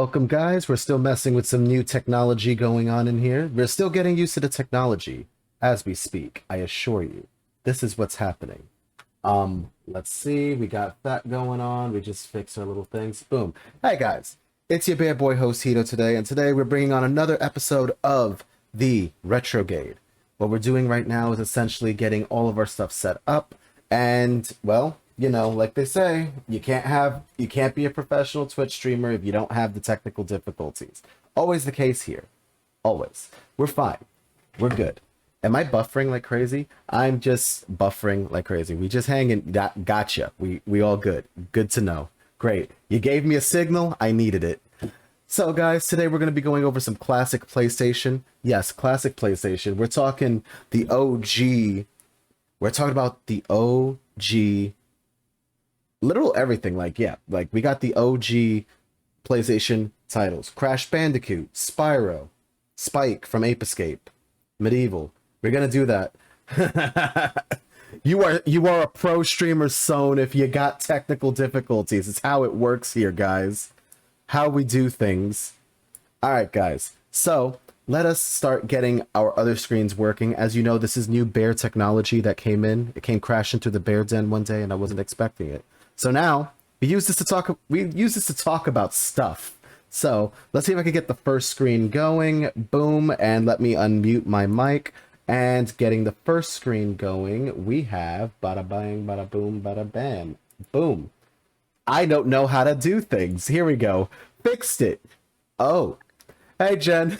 welcome, guys. We're still messing with some new technology going on in here. We're still getting used to the technology as we speak, I assure you. This is what's happening. Let's see. We got that going on. We just fixed our little things. Boom. Hey, guys. It's your bad boy host, Hito, today, and today we're bringing on another episode of the Retrogade. What we're doing right now is essentially getting all of our stuff set up, and, well, you know, like they say, you can't be a professional Twitch streamer if you don't have the technical difficulties. Always the case here. Always. We're fine. We're good. Am I buffering like crazy? I'm just buffering like crazy. We just hanging. Gotcha. We all good. Good to know. Great. You gave me a signal. I needed it. So, guys, today we're going to be going over some classic PlayStation. Yes, classic PlayStation. We're talking the OG. We're talking about the OG. Literal everything. Like we got the OG PlayStation titles. Crash Bandicoot, Spyro, Spike from Ape Escape, Medieval. We're going to do that. You are a pro streamer, Son, if you got technical difficulties. It's how it works here, guys. How we do things. Alright, guys. So, let us start getting our other screens working. As you know, this is new bear technology that came in. It came crashing through the bear den one day, and I wasn't expecting it. So now, we use this to talk about stuff. So, let's see if I can get the first screen going. Boom, and let me unmute my mic. And getting the first screen going, we have bada bang, bada boom, bada bam. Boom. I don't know how to do things. Here we go. Fixed it. Oh. Hey, Jen.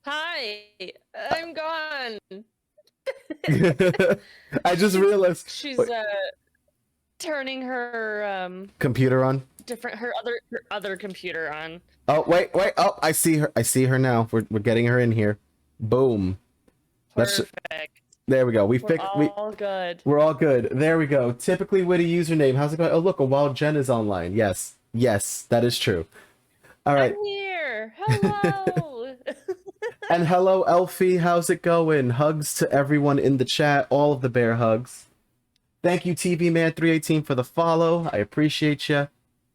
Hi. I'm gone. I just realized. She's turning her computer on? her other computer on. Oh, wait. Oh, I see her. I see her now. We're getting her in here. Boom. Perfect. There we go. We're all good. We're all good. There we go. Typically witty username. How's it going? Oh, look, a wild Jen is online. Yes. Yes, that is true. All right. I'm here. Hello. And hello, Elfie. How's it going? Hugs to everyone in the chat. All of the bear hugs. Thank you, TV Man 318 for the follow. I appreciate you.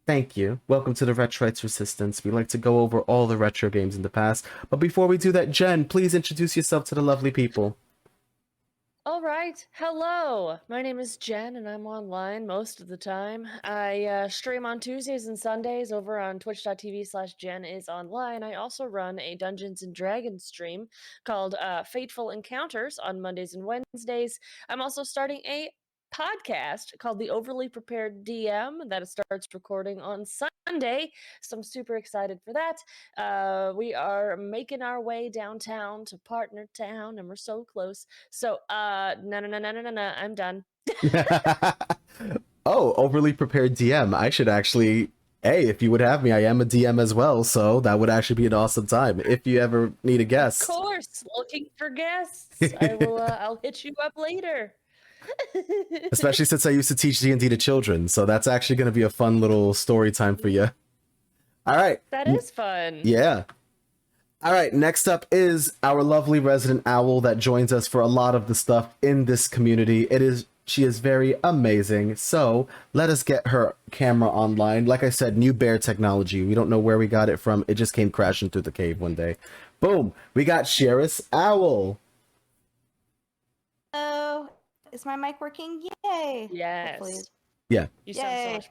Thank you. Welcome to the Retroites Resistance. We like to go over all the retro games in the past. But before we do that, Jen, please introduce yourself to the lovely people. All right. Hello. My name is Jen, and I'm online most of the time. I stream on Tuesdays and Sundays over on twitch.tv/JenIsOnline. I also run a Dungeons and Dragons stream called Fateful Encounters on Mondays and Wednesdays. I'm also starting a podcast called The Overly Prepared DM that starts recording on Sunday, so I'm super excited for that. We are making our way downtown to Partner Town, and we're so close. So no, I'm done. Oh, Overly Prepared DM. I should actually, hey, if you would have me, I am a DM as well, so that would actually be an awesome time if you ever need a guest. Of course, looking for guests. I'll hit you up later. Especially since I used to teach D&D to children, so that's actually going to be a fun little story time for you. All right. That is fun. Yeah. All right, next up is our lovely resident owl that joins us for a lot of the stuff in this community. She is very amazing, so let us get her camera online. Like I said, new bear technology. We don't know where we got it from. It just came crashing through the cave one day. Boom. We got JenIsOwl. Hello. Is my mic working? Yay! Yes. Hopefully. Yeah. You sound so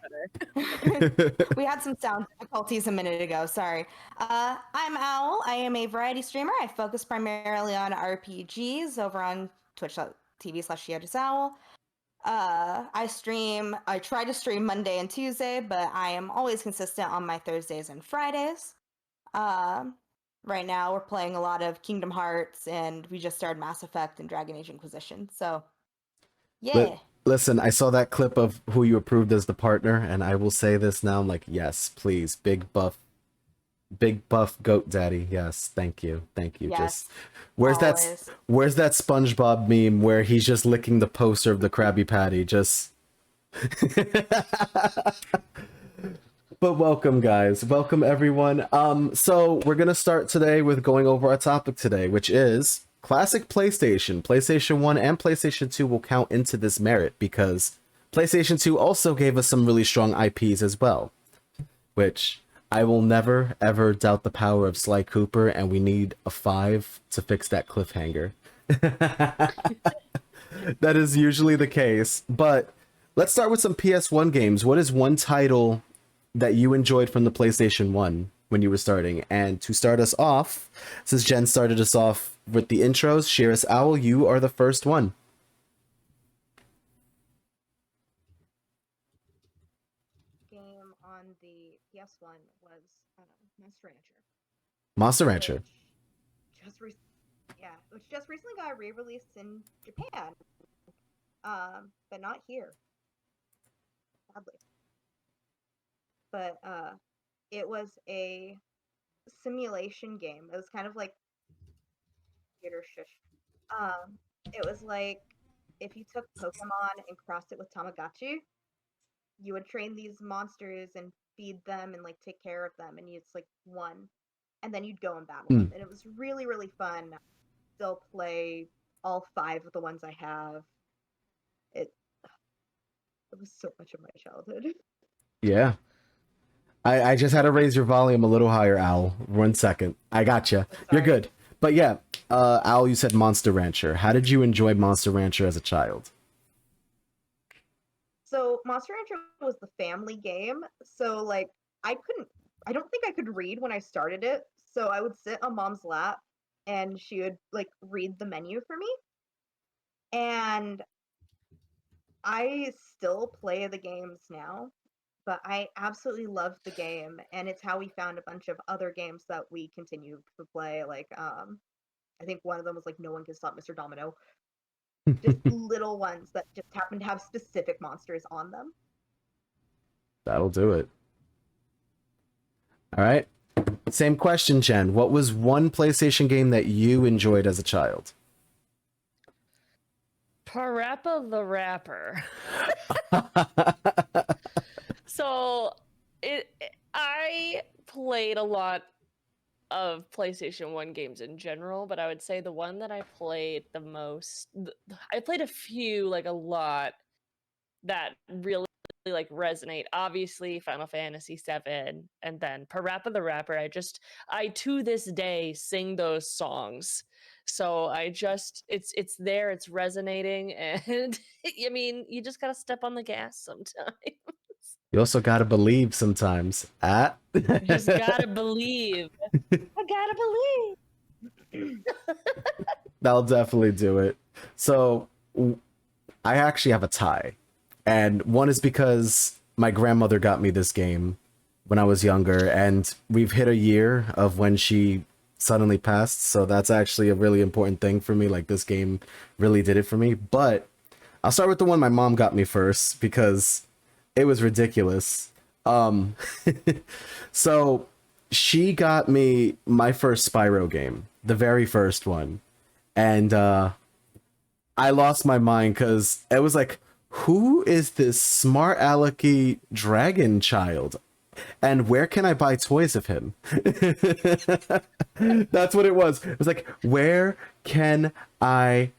much better. We had some sound difficulties a minute ago. Sorry. I'm Owl. I am a variety streamer. I focus primarily on RPGs over on twitch.tv/JenIsOwl. I try to stream Monday and Tuesday, but I am always consistent on my Thursdays and Fridays. Right now, we're playing a lot of Kingdom Hearts, and we just started Mass Effect and Dragon Age Inquisition. So, yeah. Listen, I saw that clip of who you approved as the partner, and I will say this now. I'm like, yes, please, big buff goat daddy. Yes, thank you. Yes, just where's that SpongeBob meme where he's just licking the poster of the Krabby Patty? Just But welcome, guys. Welcome, everyone. So we're gonna start today with going over our topic today, which is classic PlayStation. PlayStation 1 and PlayStation 2 will count into this merit because PlayStation 2 also gave us some really strong IPs as well, which I will never, ever doubt the power of Sly Cooper, and we need a 5 to fix that cliffhanger. That is usually the case. But let's start with some PS1 games. What is one title that you enjoyed from the PlayStation 1 when you were starting? And to start us off, since Jen started us off with the intros, JenIsOnline, you are the first one. Game on the PS1 was Monster Rancher. Monster Rancher. Which just recently got re-released in Japan, but not here, sadly. But it was a simulation game. It was kind of like theater shush. It was like if you took Pokemon and crossed it with Tamagotchi, you would train these monsters and feed them and like take care of them, and it's like one, and then you'd go and battle them, and it was really, really fun. Still play all 5 of the ones I have. It was so much of my childhood. Yeah. I just had to raise your volume a little higher, Owl. 1 second. I gotcha. You're good. But yeah, Owl, you said Monster Rancher. How did you enjoy Monster Rancher as a child? So Monster Rancher was the family game. So like I don't think I could read when I started it. So I would sit on mom's lap and she would like read the menu for me. And I still play the games now, but I absolutely love the game, and it's how we found a bunch of other games that we continue to play. Like I think one of them was like No One Can Stop Mr. Domino. Just little ones that just happen to have specific monsters on them. That'll do it. All right. Same question, Jen. What was one PlayStation game that you enjoyed as a child? Parappa the Rapper. So I played a lot of PlayStation 1 games in general, but I would say the one that I played the most, I played a few, like a lot, that really like resonate. Obviously Final Fantasy 7, and then Parappa the Rapper. I to this day sing those songs. So it's there, it's resonating, and I mean, you just gotta step on the gas sometimes. You also gotta believe sometimes. Just gotta believe. I gotta believe. That'll definitely do it. So I actually have a tie. And one is because my grandmother got me this game when I was younger, and we've hit a year of when she suddenly passed. So that's actually a really important thing for me. Like, this game really did it for me. But I'll start with the one my mom got me first because it was ridiculous. So she got me my first Spyro game, the very first one. And I lost my mind because it was like, who is this smart alecky dragon child? And where can I buy toys of him? That's what it was. It was like, where can I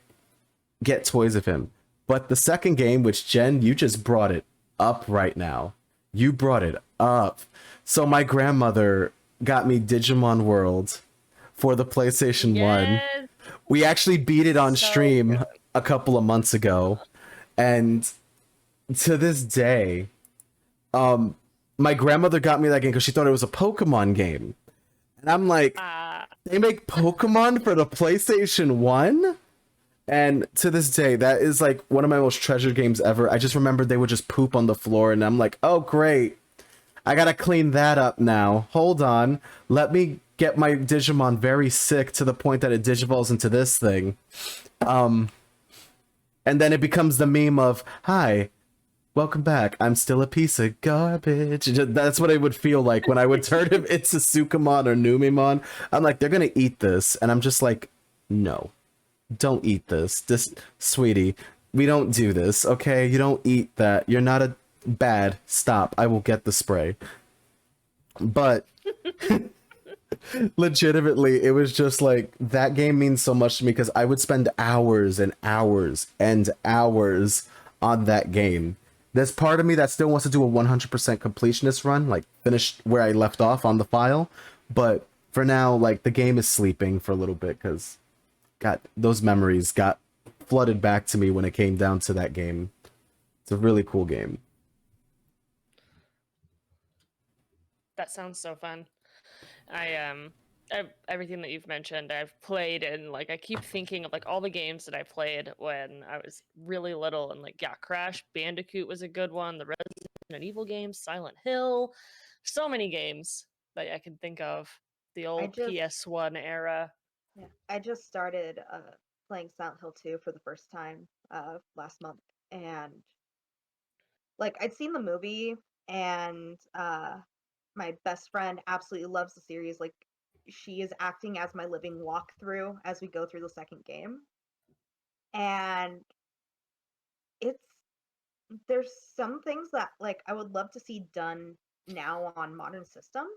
get toys of him? But the second game, which Jen, you just brought it up right now. You brought it up. So my grandmother got me Digimon World for the PlayStation 1. We actually beat it on stream a couple of months ago. And to this day, my grandmother got me that game because she thought it was a Pokemon game. And I'm like, they make Pokemon for the PlayStation 1? And to this day, that is like one of my most treasured games ever. I just remember they would just poop on the floor, and I'm like, oh, great. I gotta clean that up now. Hold on. Let me get my Digimon very sick to the point that it digivolves into this thing. And then it becomes the meme of, hi, welcome back. I'm still a piece of garbage. That's what it would feel like when I would turn him into Suikomon or Numemon. I'm like, they're gonna eat this. And I'm just like, no, don't eat this. Sweetie, we don't do this, okay? You don't eat that. You're not a bad. Stop. I will get the spray. But legitimately, it was just like, that game means so much to me because I would spend hours and hours and hours on that game. There's part of me that still wants to do a 100% completionist run, like finish where I left off on the file. But for now, like the game is sleeping for a little bit because those memories got flooded back to me when it came down to that game. It's a really cool game. That sounds so fun. Everything that you've mentioned, I've played, and like I keep thinking of like all the games that I played when I was really little, and like Crash Bandicoot was a good one. The Resident Evil games, Silent Hill, so many games that I can think of. The old PS1 era. Yeah, I just started playing Silent Hill 2 for the first time last month, and like I'd seen the movie, and my best friend absolutely loves the series. Like she is acting as my living walkthrough as we go through the second game, and there's some things that like I would love to see done now on modern systems,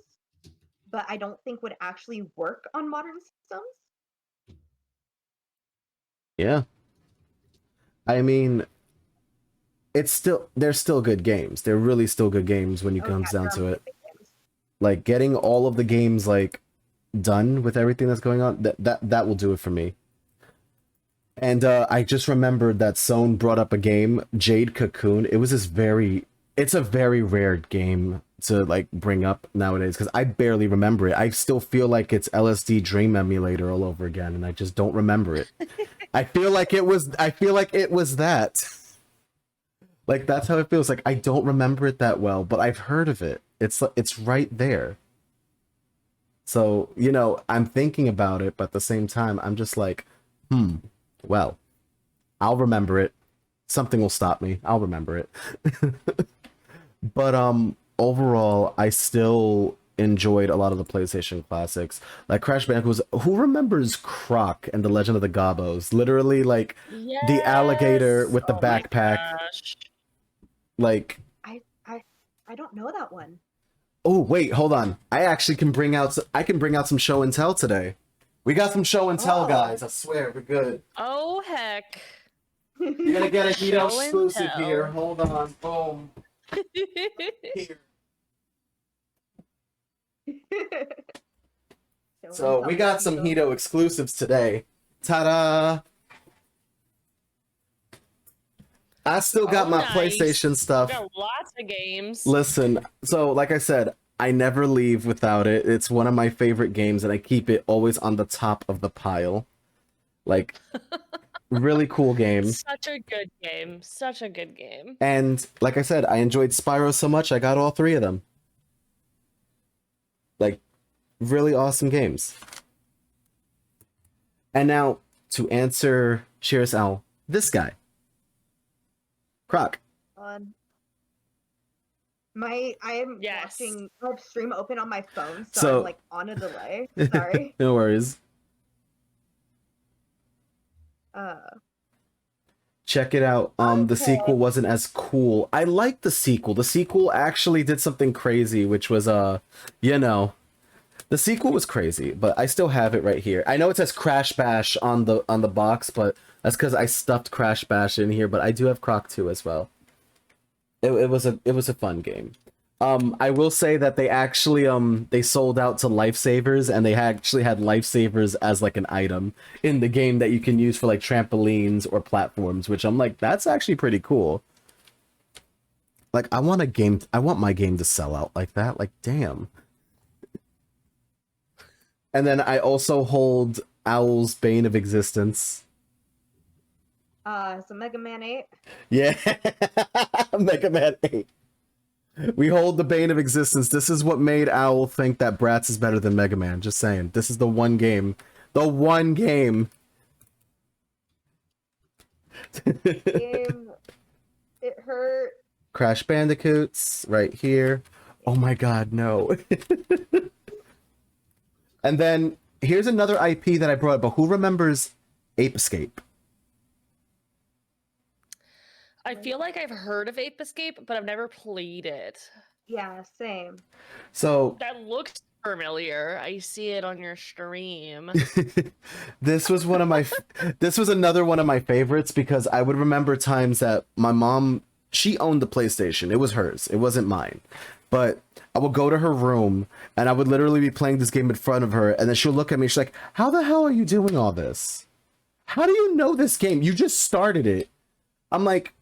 but I don't think would actually work on modern systems. Yeah. I mean, they're still good games. They're really still good games when it comes down to it. Like getting all of the games like done with everything that's going on, that will do it for me. And I just remembered that Sohn brought up a game, Jade Cocoon. It's a very rare game to like bring up nowadays because I barely remember it. I still feel like it's LSD Dream Emulator all over again, and I just don't remember it. I feel like it was that. Like that's how it feels. Like I don't remember it that well, but I've heard of it. It's right there. So, I'm thinking about it, but at the same time, I'm just like, well, I'll remember it. Something will stop me. I'll remember it. But overall, I still enjoyed a lot of the PlayStation classics. Like Crash Bandicoot who remembers Croc and the Legend of the Gobos? Literally like the alligator with the backpack. Like I don't know that one. Oh, wait, hold on. I actually can bring out some show and tell today. We got some show and tell, guys. I swear, we're good. Oh, heck. You're gonna get a Hito exclusive here. Hold on. Boom. Here. So we got some Hito exclusives today. Ta-da! I still got my PlayStation stuff. We got lots of games. Listen, so like I said, I never leave without it. It's one of my favorite games, and I keep it always on the top of the pile. Like, really cool game. Such a good game. Such a good game. And like I said, I enjoyed Spyro so much, I got all 3 of them. Like, really awesome games. And now, to answer ShierusOwl, this guy. Croc. I am watching stream open on my phone, so I'm like on a delay. Sorry. No worries. Check it out. The sequel wasn't as cool. I liked the sequel. The sequel actually did something crazy, which was the sequel was crazy, but I still have it right here. I know it says Crash Bash on the box, but that's because I stuffed Crash Bash in here, but I do have Croc 2 as well. It was a fun game. I will say that they actually they sold out to lifesavers, and they actually had lifesavers as like an item in the game that you can use for like trampolines or platforms, which I'm like, that's actually pretty cool. Like I want my game to sell out like that. Like damn. And then I also hold Owl's Bane of Existence. So Mega Man 8. Yeah, Mega Man 8. We hold the Bane of Existence. This is what made Owl think that Bratz is better than Mega Man. Just saying. This is the one game. The one game. It hurt. Crash Bandicoots right here. Oh my god, no. And then here's another IP that I brought, but who remembers Ape Escape? I feel like I've heard of Ape Escape, but I've never played it. Yeah, same. So that looks familiar. I see it on your stream. This was another one of my favorites because I would remember times that my mom She owned the PlayStation. It was hers. It wasn't mine. But I would go to her room and I would literally be playing this game in front of her, and then she'll look at me. She's like, "How the hell are you doing all this? How do you know this game? You just started it." I'm like,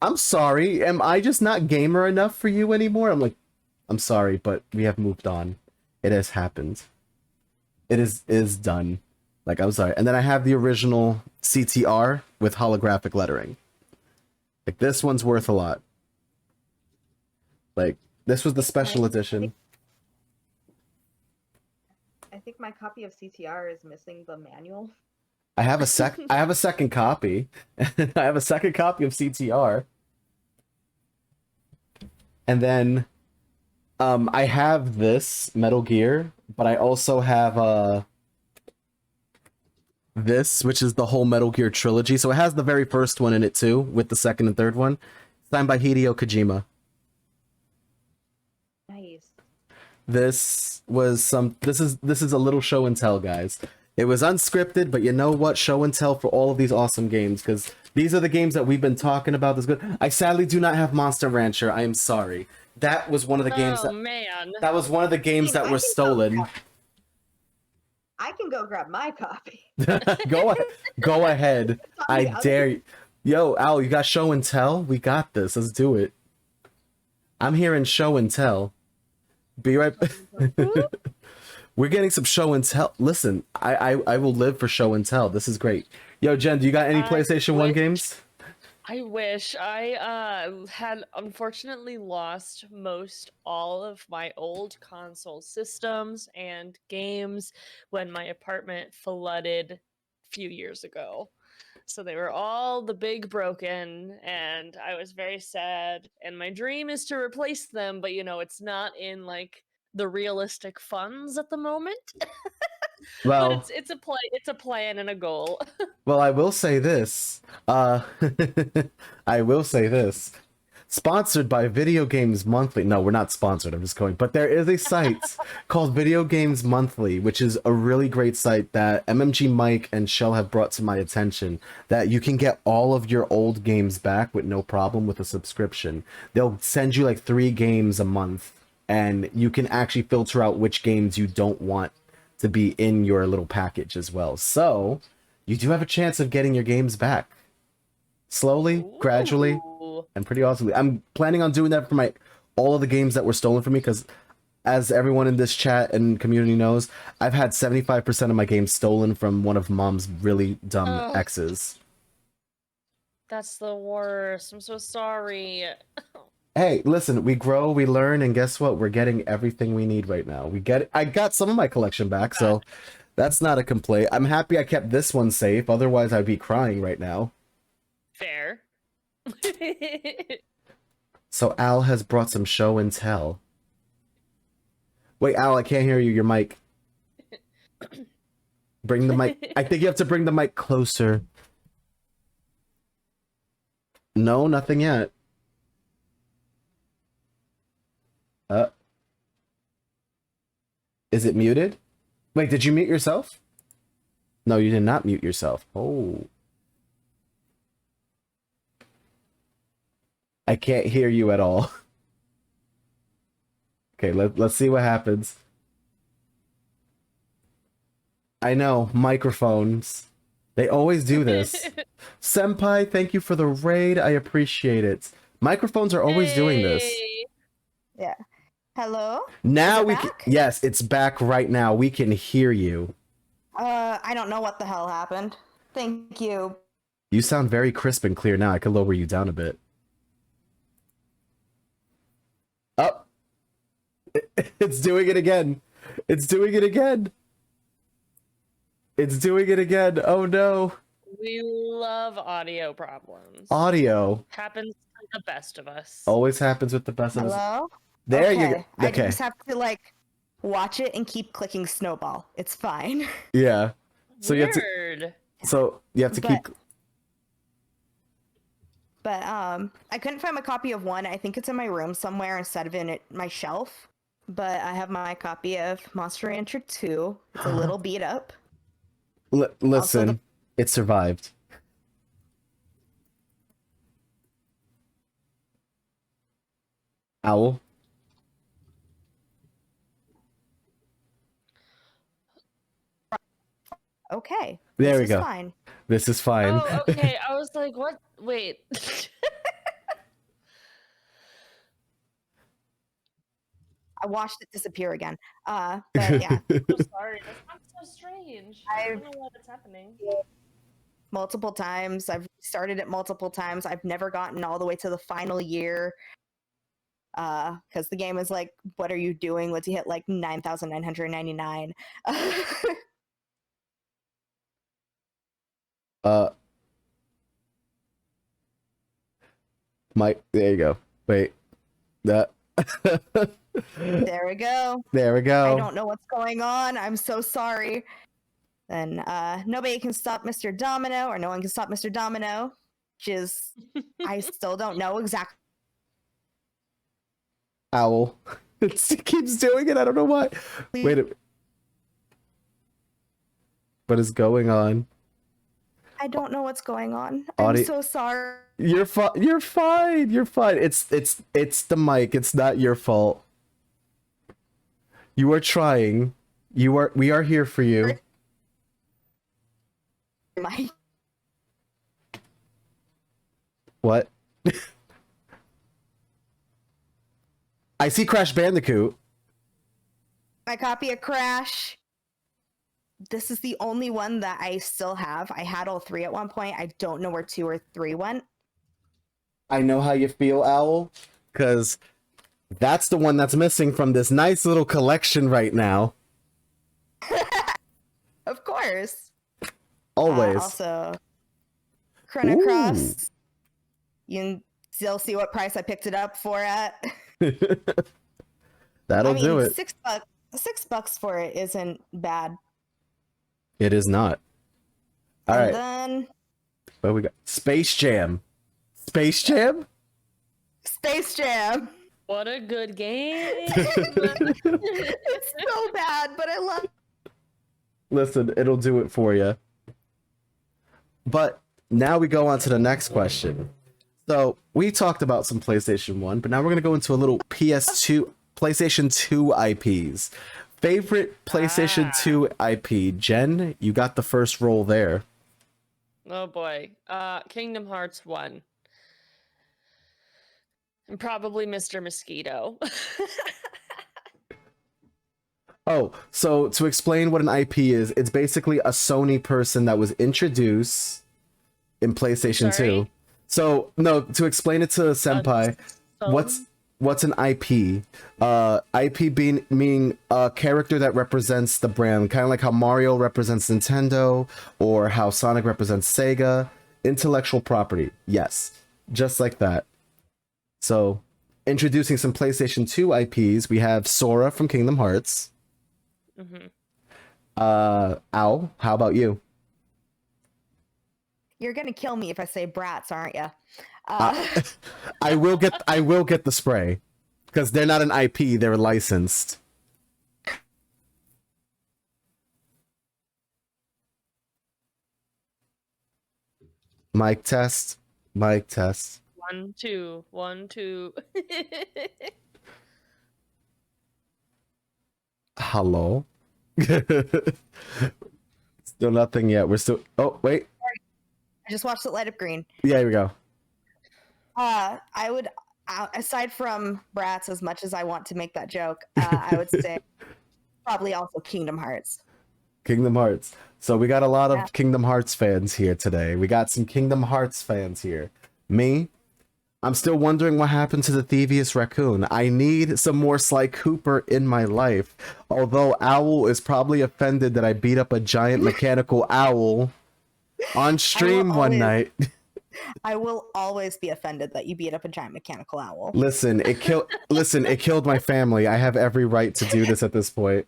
"I'm sorry. Am I just not gamer enough for you anymore?" I'm like, "I'm sorry, but we have moved on. It has happened. It is done." Like, I'm sorry. And then I have the original CTR with holographic lettering. Like, this one's worth a lot. Like, this was the special edition. I think my copy of CTR is missing the manual. I have a second copy. I have a second copy of CTR. And then I have this Metal Gear, but I also have this, which is the whole Metal Gear trilogy. So it has the very first one in it too, with the second and third one. Signed by Hideo Kojima. Nice. This is a little show and tell, guys. It was unscripted, but you know what? Show and tell for all of these awesome games, because these are the games that we've been talking about. This good. I sadly do not have Monster Rancher. I am sorry. That was one of the games that was one of the games that were stolen. I can go grab my copy. Go ahead. I dare you. Yo, Al, you got show and tell? We got this. Let's do it. I'm hearing show and tell. Be right back. We're getting some show and tell. Listen, I will live for show and tell. This is great. Yo, Jen, do you got any PlayStation 1 games? I wish. I had unfortunately lost all of my old console systems and games when my apartment flooded a few years ago. So they were all the big broken, and I was very sad. And my dream is to replace them, but it's not in like the realistic funds at the moment. Well, but it's a plan and a goal. well, I will say this. I will say this. Sponsored by Video Games Monthly. No, we're not sponsored. I'm just going. But there is a site called Video Games Monthly, which is a really great site that MMG Mike and Shell have brought to my attention, that you can get all of your old games back with no problem with a subscription. They'll send you like 3 games a month, and you can actually filter out which games you don't want to be in your little package as well. So you do have a chance of getting your games back. Slowly, gradually, and pretty awesomely. I'm planning on doing that for all of the games that were stolen from me, because as everyone in this chat and community knows, I've had 75% of my games stolen from one of Mom's really dumb exes. That's the worst. I'm so sorry. Hey, listen, we grow, we learn, and guess what? We're getting everything we need right now. I got some of my collection back, so that's not a complaint. I'm happy I kept this one safe, otherwise I'd be crying right now. Fair. So Al has brought some show and tell. Wait, Al, I can't hear you. Your mic. Bring the mic. I think you have to bring the mic closer. No, nothing yet. Is it muted? Wait, did you mute yourself? No, you did not mute yourself. Oh. I can't hear you at all. Okay, let's see what happens. I know, microphones. They always do this. Senpai, thank you for the raid. I appreciate it. Microphones are always doing this. Yeah. Hello? Now we can. Yes, it's back right now. We can hear you. I don't know what the hell happened. Thank you. You sound very crisp and clear now. I could lower you down a bit. Oh. It's doing it again. It's doing it again. It's doing it again. Oh no. We love audio problems. Audio. Happens to the best of us. Always happens with the best of us. Hello? There you go. I Okay. just have to watch it and keep clicking snowball. It's fine. Yeah. So Weird. you have to keep. But I couldn't find my copy of 1. I think it's in my room somewhere instead of in my shelf. But I have my copy of Monster Rancher 2. It's a little beat up. Listen, it survived. Owl. Okay. There this we is go. Fine. This is fine. Oh, okay. I was like, what? Wait. I watched it disappear again. But yeah, I'm sorry. That sounds so strange. I don't know why that's happening. multiple times. I've started it multiple times. I've never gotten all the way to the final year. Because the game is like, what are you doing? Once you hit like 9,999. Mike, there you go. Wait. That. There we go. There we go. I don't know what's going on. I'm so sorry. Then nobody can stop Mr. Domino, or no one can stop Mr. Domino, which is I still don't know exactly. Owl. It keeps doing it. I don't know why. Wait a minute. What is going on? I don't know what's going on. Audi- I'm so sorry. You're fine. You're fine. You're fine. It's the mic. It's not your fault. You are trying. We are here for you. My What? I see Crash Bandicoot. copy of Crash. This is the only one that I still have. I had all three at one point. I don't know where 2 or 3 went. I know how you feel, Owl, because that's the one that's missing from this nice little collection right now. Of course. Always. Also, Chrono Cross. You can still see what price I picked it up for at. That'll do it. $6. $6 for it isn't bad. It is not. All right. Then What we got? Space Jam. Space Jam? Space Jam. What a good game. It's so bad, but I love it. Listen, it'll do it for you. But now we go on to the next question. So we talked about some PlayStation 1, but now we're going to go into a little PS2, PlayStation 2 IPs. Favorite PlayStation 2 IP? Jen, you got the first roll there. Oh boy. Kingdom Hearts 1. And probably Mr. Mosquito. Oh, so to explain what an IP is, it's basically a Sony person that was introduced in PlayStation 2. Sorry? So, no, to explain it to Senpai, what's an IP? IP meaning a character that represents the brand, kind of like how Mario represents Nintendo or how Sonic represents Sega. Intellectual property, yes, just like that. So, introducing some PlayStation 2 IPs, we have Sora from Kingdom Hearts. Mm-hmm. Owl, how about you? You're gonna kill me if I say Bratz, aren't you? I will get the spray because they're not an IP; they're licensed. Mic test. Mic test. 1, 2, 1, 2. Hello. Still nothing yet. We're still. Oh wait. I just watched it light up green. Yeah, here we go. I would, aside from Bratz, as much as I want to make that joke, I would say probably also Kingdom Hearts. Kingdom Hearts. So we got a lot of Kingdom Hearts fans here today. We got some Kingdom Hearts fans here. Me, I'm still wondering what happened to the Thievius Raccoon. I need some more Sly Cooper in my life. Although Owl is probably offended that I beat up a giant mechanical owl on stream one night. I will always be offended that you beat up a giant mechanical owl. Listen, it killed my family. I have every right to do this at this point.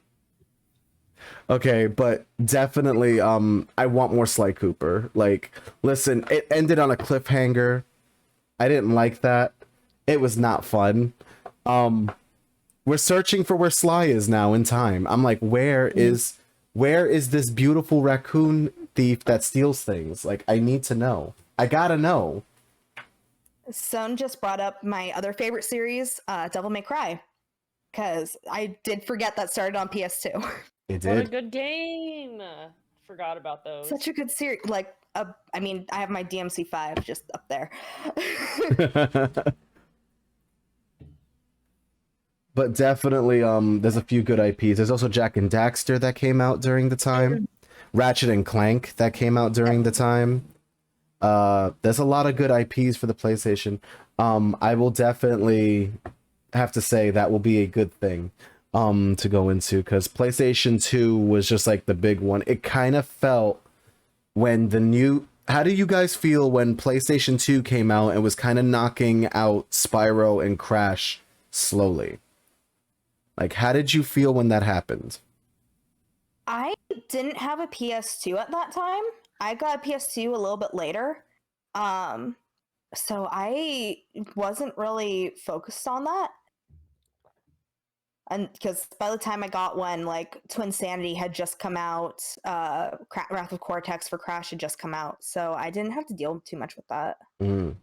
Okay, but definitely I want more Sly Cooper. Like, listen, it ended on a cliffhanger. I didn't like that. It was not fun. We're searching for where Sly is now in time. I'm like, where is this beautiful raccoon thief that steals things? Like, I need to know. I gotta know. Son just brought up my other favorite series, Devil May Cry, because I did forget that started on PS2. It What a did. good game. Forgot about those. Such a good series. Like, I mean, I have my DMC5 just up there. But definitely, there's a few good IPs. There's also Jack and Daxter that came out during the time. Ratchet and Clank that came out during the time. There's a lot of good IPs for the PlayStation. I will definitely have to say that will be a good thing to go into, because PlayStation 2 was just like the big one. It kind of felt when the new... How do you guys feel when PlayStation 2 came out and was kind of knocking out Spyro and Crash slowly? Like, how did you feel when that happened? I didn't have a PS2 at that time. I got a PS2 a little bit later. So I wasn't really focused on that. And because by the time I got one, like Twin Sanity had just come out, Wrath of Cortex for Crash had just come out. So I didn't have to deal too much with that. Mm.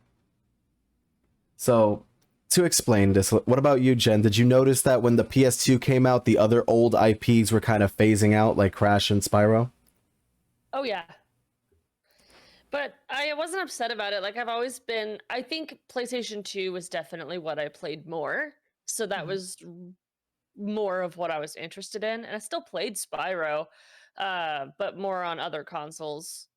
So, to explain this, what about you, Jen? Did you notice that when the PS2 came out, the other old IPs were kind of phasing out, like Crash and Spyro? Oh yeah. But I wasn't upset about it. Like I've always been, I think PlayStation 2 was definitely what I played more. So that was more of what I was interested in. And I still played Spyro, but more on other consoles.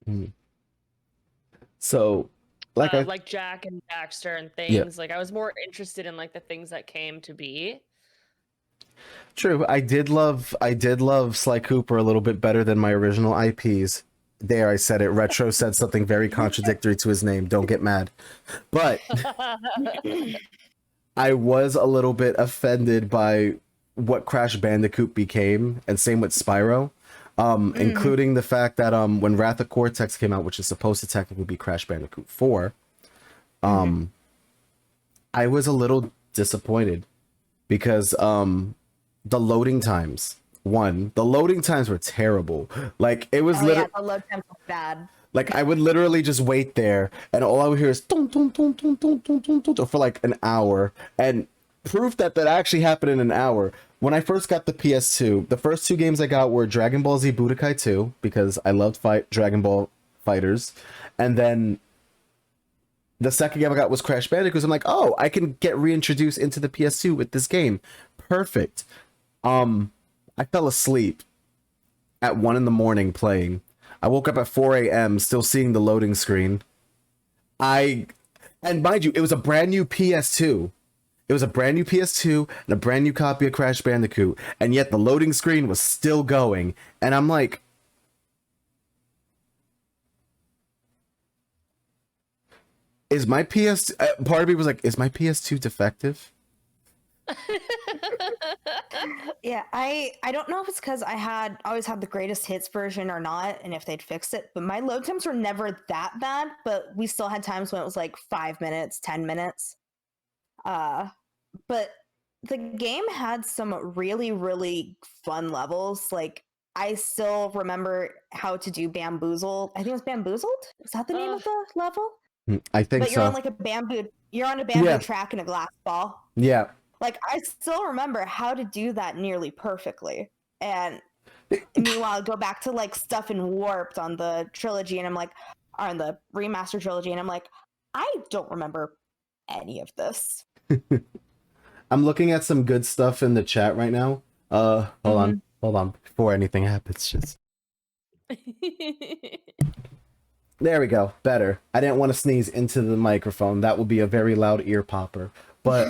So, like Jack and Daxter and things. Yeah. Like I was more interested in like the things that came to be. True, I did love Sly Cooper a little bit better than my original IPs. There, I said it. Retro said something very contradictory to his name. Don't get mad. But I was a little bit offended by what Crash Bandicoot became, and same with Spyro. Including the fact that when Wrath of Cortex came out, which is supposed to technically be Crash Bandicoot 4, I was a little disappointed because the loading times. The loading times were terrible. Like it was Yeah, the load times were bad. like I would literally just wait there, and all I would hear is dun, dun, dun, dun, dun, dun, dun, dun, for like an hour. And proof that actually happened in an hour. When I first got the PS2, the first two games I got were Dragon Ball Z Budokai 2, because I loved Dragon Ball Fighters, and then the second game I got was Crash Bandicoot. So I'm like, oh, I can get reintroduced into the PS2 with this game. Perfect. I fell asleep at 1 a.m. playing. I woke up at 4 a.m. still seeing the loading screen. And mind you, it was a brand new PS2. It was a brand new PS2 and a brand new copy of Crash Bandicoot, and yet the loading screen was still going. And I'm like, is my part of me was like, is my PS2 defective? Yeah, I don't know if it's because I always had the greatest hits version or not, and if they'd fixed it, but my load times were never that bad, but we still had times when it was like 5 minutes, 10 minutes. But the game had some really, really fun levels. Like, I still remember how to do Bamboozled. I think it was Bamboozled? Is that the name of the level? I think so. But you're on like you're on a bamboo track in a glass ball. Yeah. Like, I still remember how to do that nearly perfectly. And meanwhile, go back to like stuff in Warped on the trilogy, and I'm like, or on the remaster trilogy, and I'm like, I don't remember any of this. I'm looking at some good stuff in the chat right now. Hold on, before anything happens, just there we go. Better. I didn't want to sneeze into the microphone. That would be a very loud ear popper. But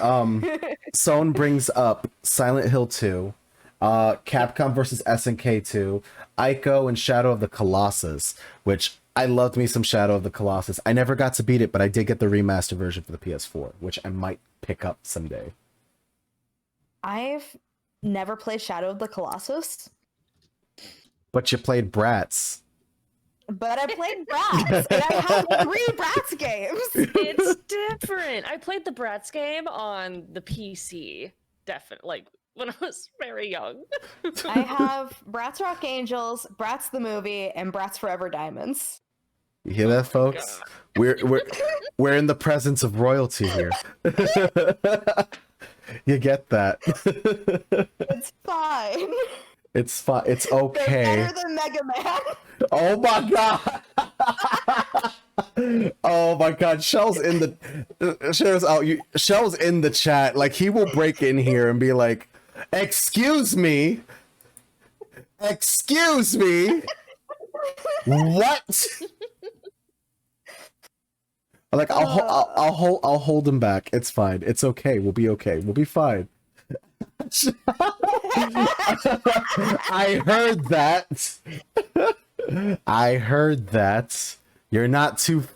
Sohn brings up Silent Hill 2, Capcom versus SNK 2, Ico and Shadow of the Colossus, which I loved me some Shadow of the Colossus. I never got to beat it, but I did get the remaster version for the PS4, which I might pick up someday. I've never played Shadow of the Colossus. But you played Bratz. But I played Bratz, and I have 3 Bratz games. It's different. I played the Bratz game on the PC, definitely, like when I was very young. I have Bratz Rock Angels, Bratz the movie, and Bratz Forever Diamonds. You hear that, Oh my folks? We're in the presence of royalty here. You get that? It's fine. It's fine. It's They're okay. better than Mega Man. Oh my god! Oh my god! Shell's in the Shell's in the chat. Like he will break in here and be like, "Excuse me, excuse me, what?" Like I'll hold him back. It's fine. It's okay. We'll be okay. We'll be fine. I heard that. I heard that. You're not too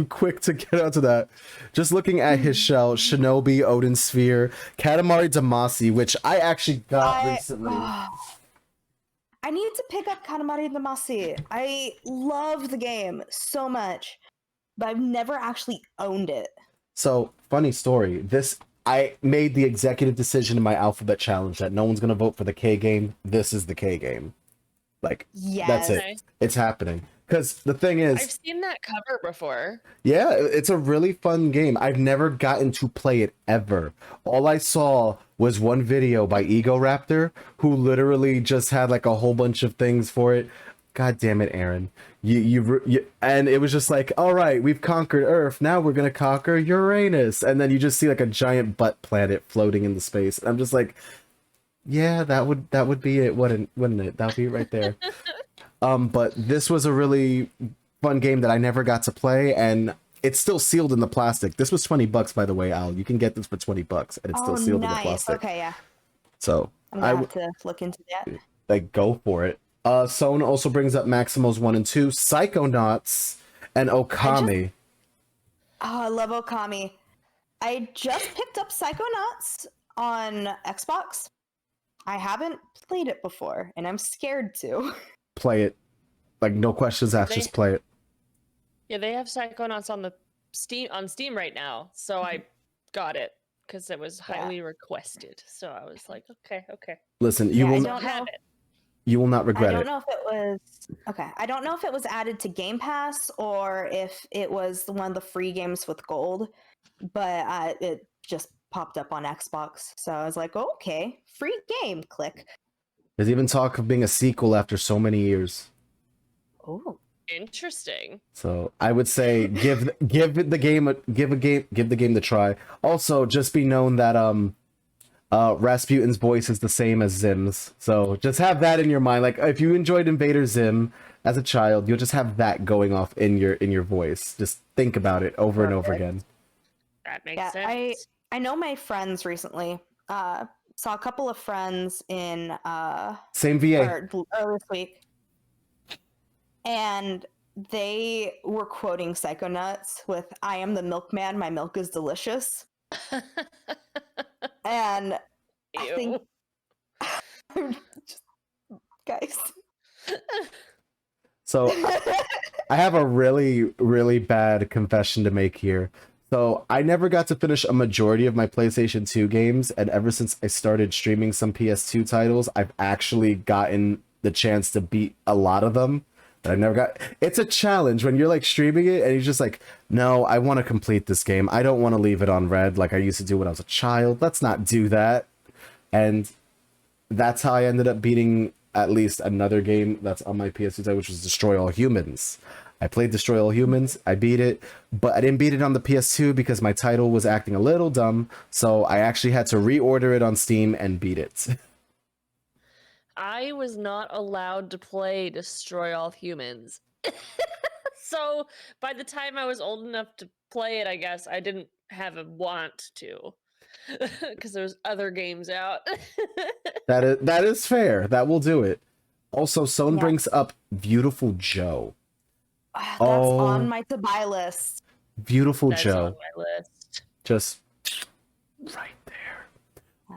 quick to get onto that. Just looking at his shell, Shinobi, Odin Sphere, Katamari Damacy, which I actually got recently. I need to pick up Katamari Damacy. I love the game so much, but I've never actually owned it. So, funny story. I made the executive decision in my alphabet challenge that no one's gonna vote for the K game. This is the K game. Like, Yes. that's it. Okay. It's happening. Because the thing is, I've seen that cover before. yeah, it's a really fun game. I've never gotten to play it ever. All I saw was one video by Ego Raptor, who literally just had like a whole bunch of things for it. God damn it, Aaron. You and it was just like, all right, we've conquered Earth. Now we're gonna conquer Uranus, and then you just see like a giant butt planet floating in the space. And I'm just like, yeah, that would be it, wouldn't it? That'd be it right there. But this was a really fun game that I never got to play, and it's still sealed in the plastic. This was $20, by the way, Al. You can get this for $20, and it's still sealed in the plastic. Okay, yeah. So I'm gonna have to look into that. like go for it. Sone also brings up Maximals 1 and 2, Psychonauts, and Okami. Oh, I love Okami. I just picked up Psychonauts on Xbox. I haven't played it before, and I'm scared to. Play it. Like, no questions asked, just play it. Yeah, they have Psychonauts on Steam right now, so I got it because it was highly requested. So I was like, okay. Listen, Yeah, you I will don't know. you will not regret I don't it. know if it was okay. I don't know if it was added to Game Pass or if it was one of the free games with gold, but it just popped up on Xbox. So I was like, oh, okay, free game. Click. There's even talk of being a sequel after so many years. Oh, Interesting. So I would say give the game the try. Also, just be known that Rasputin's voice is the same as Zim's. So just have that in your mind. Like if you enjoyed Invader Zim as a child, you'll just have that going off in your voice. Just think about it over and over again. That makes yeah. sense. I know my friends recently. Saw a couple of friends in Same VA. earlier this week, and they were quoting Psychonauts with "I am the milkman. My milk is delicious." And I think, guys. So I have a really, really bad confession to make here. So I never got to finish a majority of my PlayStation 2 games, and ever since I started streaming some PS2 titles, I've actually gotten the chance to beat a lot of them. But I never got. It's a challenge when you're like streaming it and you're just like, no, I want to complete this game. I don't want to leave it on red like I used to do when I was a child. Let's not do that. And that's how I ended up beating at least another game that's on my PS2 title, which was Destroy All Humans. I played Destroy All Humans. I beat it, but I didn't beat it on the PS2 because my title was acting a little dumb. So I actually had to reorder it on Steam and beat it. I was not allowed to play Destroy All Humans. So by the time I was old enough to play it, I guess I didn't have a want to. Because there's other games out. That is fair. That will do it. Also, Sone Yeah. brings up Beautiful Joe. That's Oh. on my to buy list. Beautiful That's Joe. on my list. Just right there.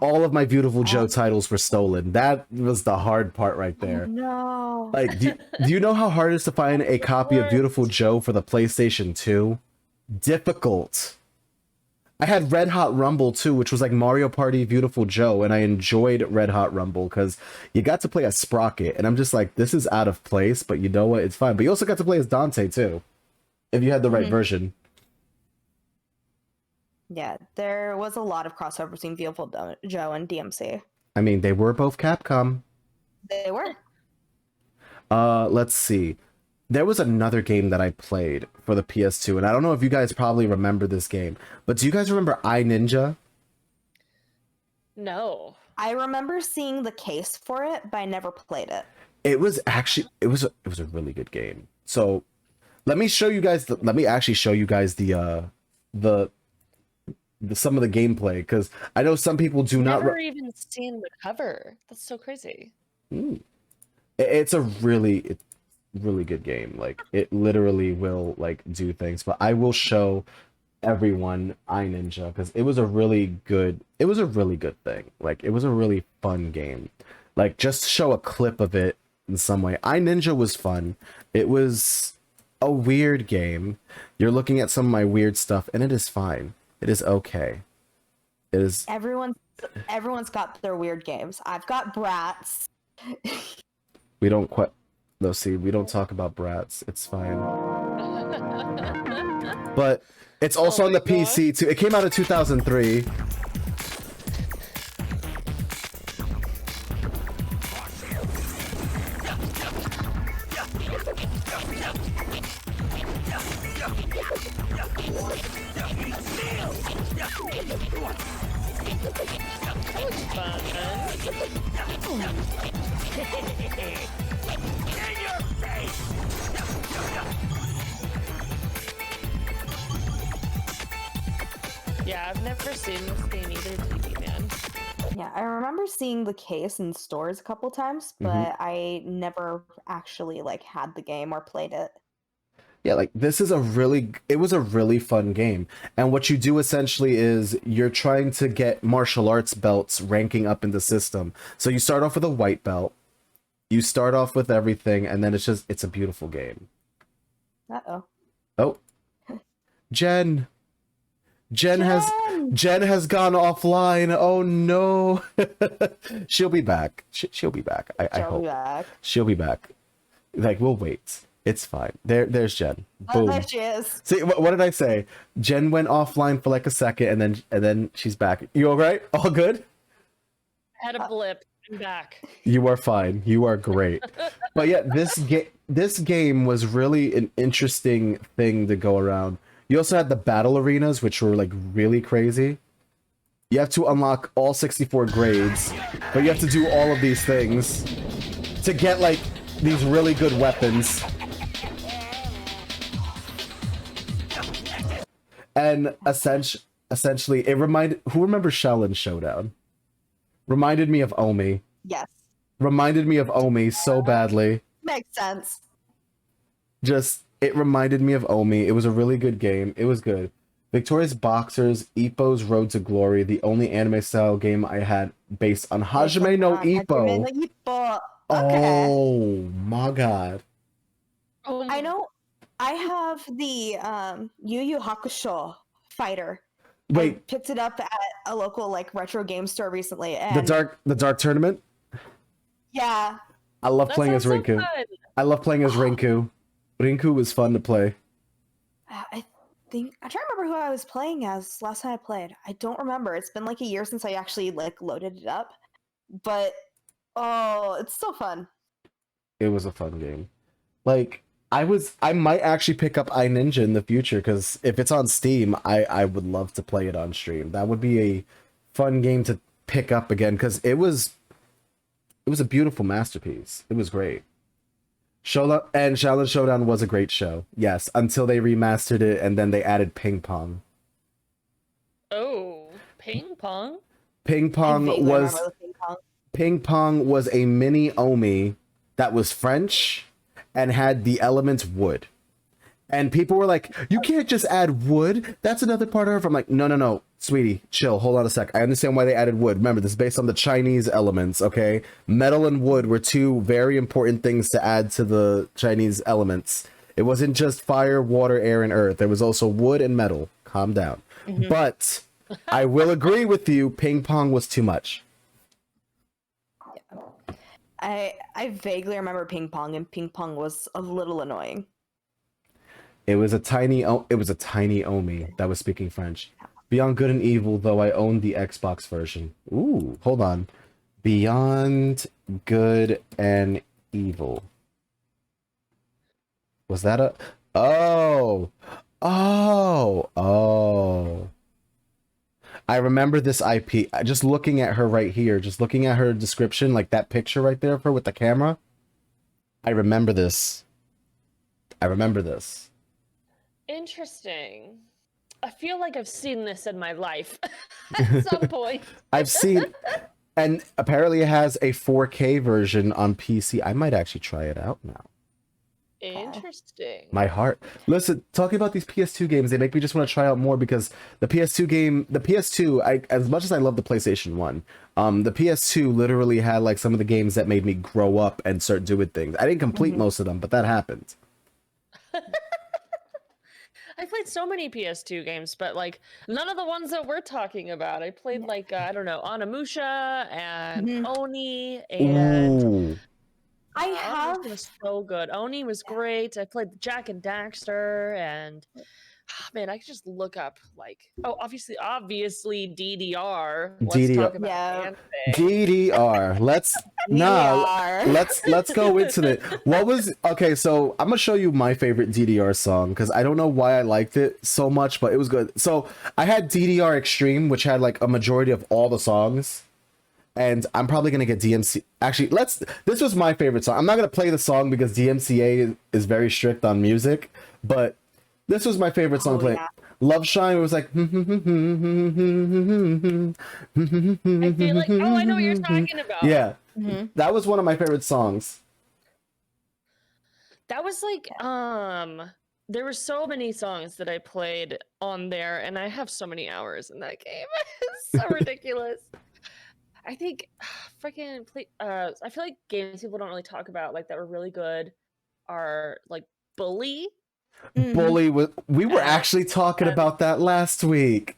All of my Beautiful Joe titles were stolen. That was the hard part right there. No. Like, do you know how hard it is to find a copy of Beautiful Joe for the PlayStation 2? Difficult. I had Red Hot Rumble too, which was like Mario Party Beautiful Joe, and I enjoyed Red Hot Rumble because you got to play as Sprocket, and I'm just like, this is out of place, but you know what? It's fine. But you also got to play as Dante too. if you had the right Mhm. version. Yeah, there was a lot of crossover between Beautiful Joe and DMC. I mean, they were both Capcom. They were. Let's see. There was another game that I played for the PS2, and I don't know if you guys probably remember this game, but do you guys remember iNinja? No. I remember seeing the case for it, but I never played it. It was a really good game. So let me show you guys let me actually show you guys the some of the gameplay, because I know some people do not Never even seen the cover. That's so crazy. It's a really good game. Like, it literally will like do things. But I will show everyone iNinja, because it was a really good thing. Like, it was a really fun game. Like, just show a clip of it in some way. iNinja was fun. It was a weird game. You're looking at some of my weird stuff, and it is fine. It is okay. It is. Everyone's got their weird games. I've got Bratz. We don't quite. No, see, we don't talk about Bratz. It's fine. But it's also Oh on the my God. PC too. It came out in 2003. That was fun. Yeah, I've never seen this game either, TV man. Yeah, I remember seeing the case in stores a couple times, but I never actually like had the game or played it. Yeah, like, it was a really fun game. And what you do essentially is you're trying to get martial arts belts ranking up in the system. So you start off with a white belt. You start off with everything, and then it's a beautiful game. Uh-oh. Oh. Jen has gone offline. Oh no. She'll be back. She'll be back. I She'll hope. be back. She'll be back. Like, we'll wait. It's fine. There's Jen. Oh, Boom. there she is. See, what did I say? Jen went offline for like a second, and then she's back. You all right? All good? I had a blip. I'm back. You are fine. You are great. But yeah, this game was really an interesting thing to go around. You also had the battle arenas, which were like really crazy. You have to unlock all 64 grades, but you have to do all of these things to get like these really good weapons. And essentially, it reminded... Who remembers Shaolin Showdown? Reminded me of Omi. Yes. Reminded me of Omi so badly. Makes sense. It reminded me of Omi. It was a really good game. It was good. Victorious Boxers, Ippo's Road to Glory, the only anime-style game I had based on Hajime no Ippo. Hajime no Ippo. Okay. Oh my god. Oh, I know I have the Yu Yu Hakusho fighter. I Wait, picked it up at a local like retro game store recently, and the dark tournament? yeah, I love that playing as sounds so Rinku. fun. I love playing as Rinku. Rinku was fun to play. I think I try to remember who I was playing as last time I played. I don't remember. It's been like a year since I actually like loaded it up, but oh, it's still fun. It was a fun game. Like, I might actually pick up iNinja in the future, because if it's on Steam, I would love to play it on stream. That would be a fun game to pick up again, because it was a beautiful masterpiece. It was great. Shaolin Showdown was a great show. Yes, until they remastered it and then they added ping pong. Oh, ping pong? Ping I pong vaguely was remember the ping pong. Ping pong was a mini Omi that was French and had the element wood. And people were like, you can't just add wood. That's another part of it. I'm like, no, sweetie, chill. Hold on a sec. I understand why they added wood. Remember, this is based on the Chinese elements, okay? Metal and wood were two very important things to add to the Chinese elements. It wasn't just fire, water, air, and earth. There was also wood and metal. Calm down. Mhm. But I will agree with you, ping pong was too much. I vaguely remember ping pong, and ping pong was a little annoying. It was a tiny Omi that was speaking French. Beyond Good and Evil, though I owned the Xbox version. Ooh, hold on. Beyond Good and Evil. Was that a... Oh! Oh! Oh! I remember this IP. Just looking at her right here, just looking at her description, like that picture right there of her with the camera. I remember this. I remember this. Interesting. I feel like I've seen this in my life at some point. I've seen, and apparently it has a 4K version on PC. I might actually try it out now. Interesting. My heart. Listen, talking about these PS2 games, they make me just want to try out more because the PS2, as much as I love the PlayStation 1, the PS2 literally had like some of the games that made me grow up and start doing things. I didn't complete most of them, but that happened. I played so many PS2 games, but like none of the ones that we're talking about. I played like I don't know, Onimusha and Oni and Ooh. I Oni have was so good. Oni was great. I played Jack and Daxter and man, I could just look up like obviously DDR. Let's talk about fanfic. DDR. Let's go into it. What was okay? So I'm gonna show you my favorite DDR song because I don't know why I liked it so much, but it was good. So I had DDR Extreme, which had like a majority of all the songs, and I'm probably gonna get DMC. Actually, this was my favorite song. I'm not gonna play the song because DMCA is very strict on music, but this was my favorite song playing. Yeah. Love Shine was like. I feel like I know what you're talking about. Yeah, that was one of my favorite songs. That was like there were so many songs that I played on there, and I have so many hours in that game. It's so ridiculous. I think freaking I feel like games people don't really talk about like that were really good are like Bully. Bully was. We were actually talking about that last week.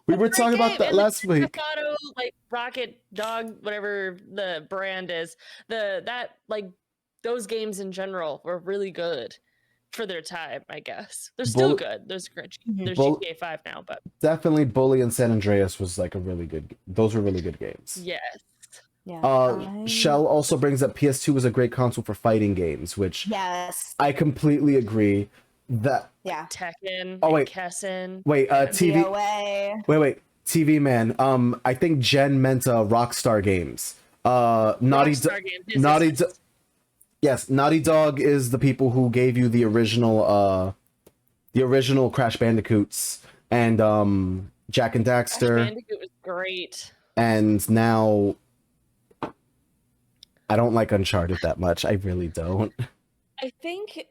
We were talking about that last week. Staccato, like Rocket Dog, whatever the brand is, those games in general were really good for their time. I guess they're still good. There's GTA 5 now, but definitely Bully and San Andreas was like a really good. Those were really good games. yes. Yeah. Shell also brings up PS2 was a great console for fighting games, which Yes. I completely agree. That Yeah. Tekken. Oh, wait. Kessen. wait, TV. DOA. Wait, TV man. I think Jen meant Rockstar Games. Yes, Naughty Dog is the people who gave you the original Crash Bandicoots and Jack and Daxter. Crash Bandicoot was great. And now I don't like Uncharted that much. I really don't. I think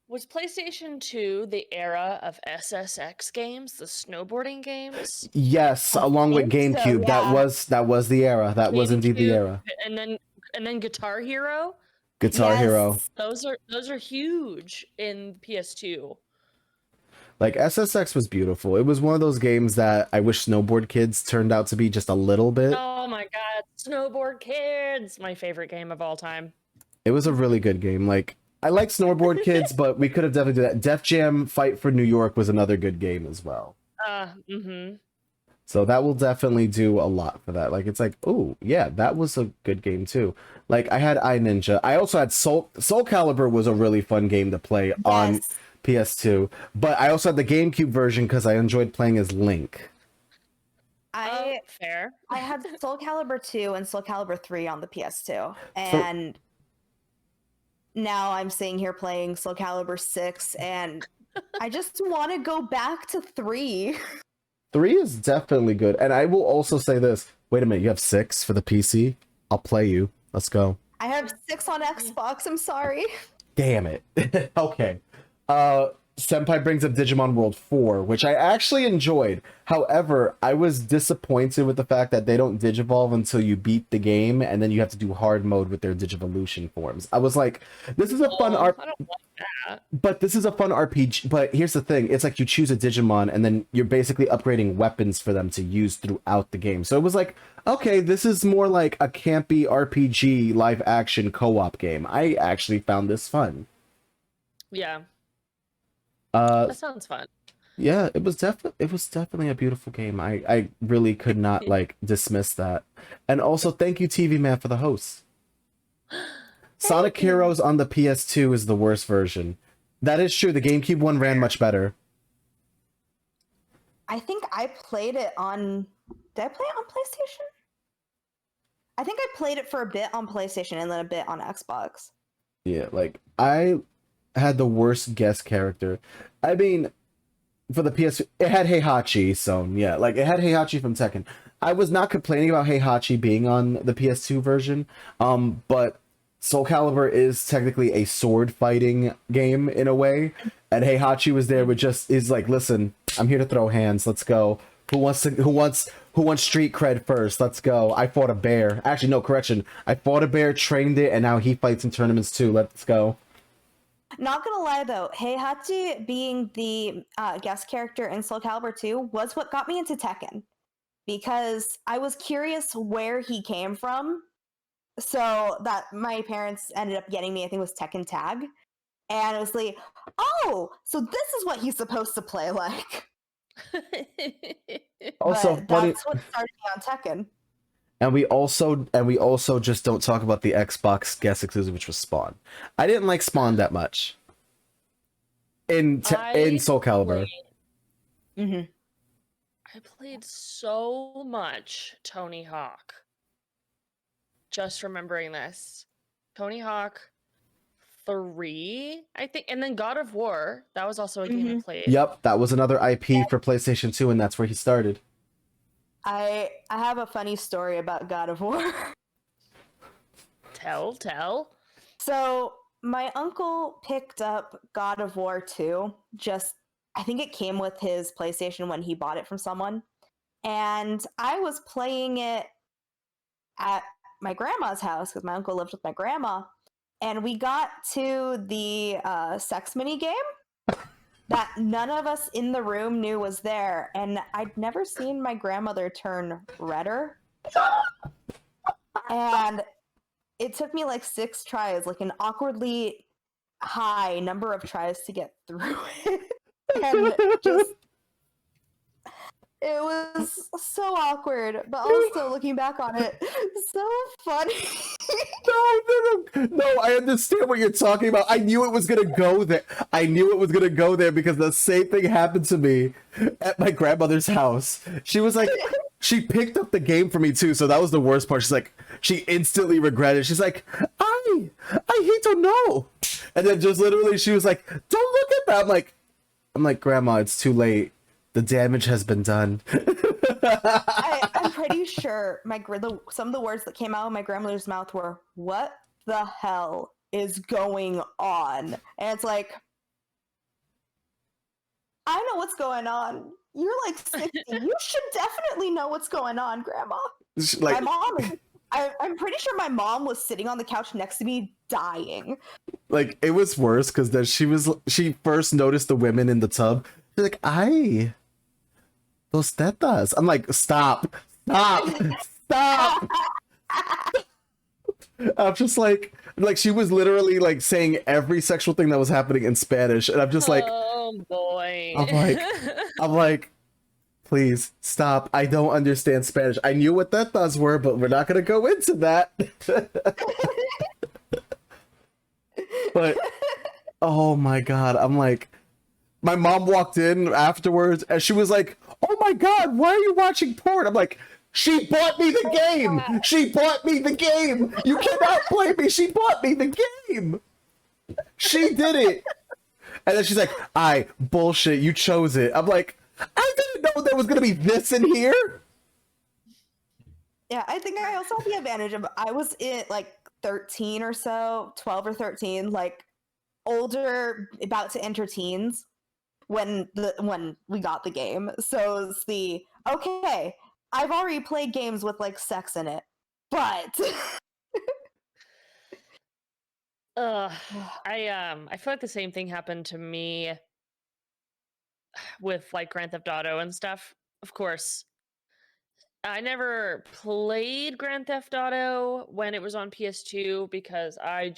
was PlayStation 2 the era of SSX games, the snowboarding games? Yes, along with think so, GameCube. yeah. That was the era. That was indeed the GameCube, era. And then Guitar Hero. Guitar Hero. Those are huge in PS2. Like SSX was beautiful. It was one of those games that I wish Snowboard Kids turned out to be just a little bit. Oh my god, Snowboard Kids, my favorite game of all time. It was a really good game. Like I like Snowboard Kids, but we could have definitely done that. Def Jam Fight for New York was another good game as well. So that will definitely do a lot for that. Like it's like, oh yeah, that was a good game too. Like I had iNinja. I also had Soul Calibur was a really fun game to play on PS2. But I also had the GameCube version because I enjoyed playing as Link. Fair. I had Soul Calibur 2 and Soul Calibur 3 on the PS2. And now I'm sitting here playing Soul Calibur 6 and I just want to go back to 3. 3 is definitely good. And I will also say this. Wait a minute, you have 6 for the PC? I'll play you. Let's go. I have 6 on Xbox, I'm sorry. Damn it. Okay. Senpai brings up Digimon World 4, which I actually enjoyed. However, I was disappointed with the fact that they don't digivolve until you beat the game, and then you have to do hard mode with their Digivolution forms. I was like, this is a fun art. that. But this is a fun RPG. But here's the thing: it's like you choose a Digimon, and then you're basically upgrading weapons for them to use throughout the game. So it was like, okay, this is more like a campy RPG live action co-op game. I actually found this fun. Yeah, Uh, that sounds fun. yeah, it was definitely a beautiful game. I really could not like dismiss that. And also, thank you, TV Man, for the host. Sonic you. Heroes on the PS2 is the worst version. That is true. The GameCube one ran much better. I think I played it on. Did I play it on PlayStation? I think I played it for a bit on PlayStation and then a bit on Xbox. Yeah, like I had the worst guest character. I mean, for the PS, it had Heihachi, so yeah, like it had Heihachi from Tekken. I was not complaining about Heihachi being on the PS2 version, but Soul Calibur is technically a sword fighting game in a way, and Heihachi was there with just is like, listen, I'm here to throw hands. Let's go. Who wants street cred first? Let's go. I fought a bear. Actually, no, correction. I fought a bear, trained it, and now he fights in tournaments too. Let's go. Not gonna lie though, Heihachi being the guest character in Soul Calibur 2 was what got me into Tekken. Because I was curious where he came from. So that my parents ended up getting me, I think it was Tekken Tag. And it was like, oh, so this is what he's supposed to play like. Also, But buddy, that's what started me on Tekken. and we also just don't talk about the Xbox guest exclusive, which was Spawn. I didn't like Spawn that much in Soul Calibur. Mm-hmm. I played so much Tony Hawk. Just remembering this. Tony Hawk 3, I think, and then God of War. That was also a game I played. Yep, that was another IP for PlayStation 2, and that's where he started. I have a funny story about God of War. Tell. So my uncle picked up God of War 2. I think it came with his PlayStation when he bought it from someone. And I was playing it at my grandma's house because my uncle lived with my grandma. And we got to the sex mini game that none of us in the room knew was there. And I'd never seen my grandmother turn redder. And it took me like 6 tries, like an awkwardly high number of tries to get through it. And just, it was so awkward, but also looking back on it, so funny. No, I understand what you're talking about. I knew it was gonna go there. Because the same thing happened to me at my grandmother's house. She was like, she picked up the game for me too, so that was the worst part. She's like, she instantly regretted. She's like, I hate to know. And then just literally, she was like, don't look at that. I'm like, Grandma, it's too late. The damage has been done. I'm pretty sure some of the words that came out of my grandmother's mouth were, "What the hell is going on?" And it's like, I know what's going on. You're like 60. You should definitely know what's going on, Grandma. Like, My mom, I'm pretty sure my mom was sitting on the couch next to me dying. like it was worse because then she first noticed the women in the tub. She's like, "Ay, those tetas." I'm like, stop. I'm just like she was literally like saying every sexual thing that was happening in Spanish, and I'm just like, oh boy. I'm like, please stop. I don't understand Spanish. I knew what tetas were, but we're not gonna go into that. But oh my god, I'm like, my mom walked in afterwards and she was like, "Oh my god, why are you watching porn?" I'm like, she bought me the game. She bought me the game. You cannot blame me. She bought me the game. She did it. And then she's like, bullshit, you chose it. I'm like, I didn't know there was gonna be this in here. Yeah, I think I also had the advantage of I was in like 13 or so, 12 or 13, like older, about to enter teens when we got the game. So it's okay, I've already played games with like sex in it, but I feel like the same thing happened to me with like Grand Theft Auto and stuff. Of course, I never played Grand Theft Auto when it was on PS2 because I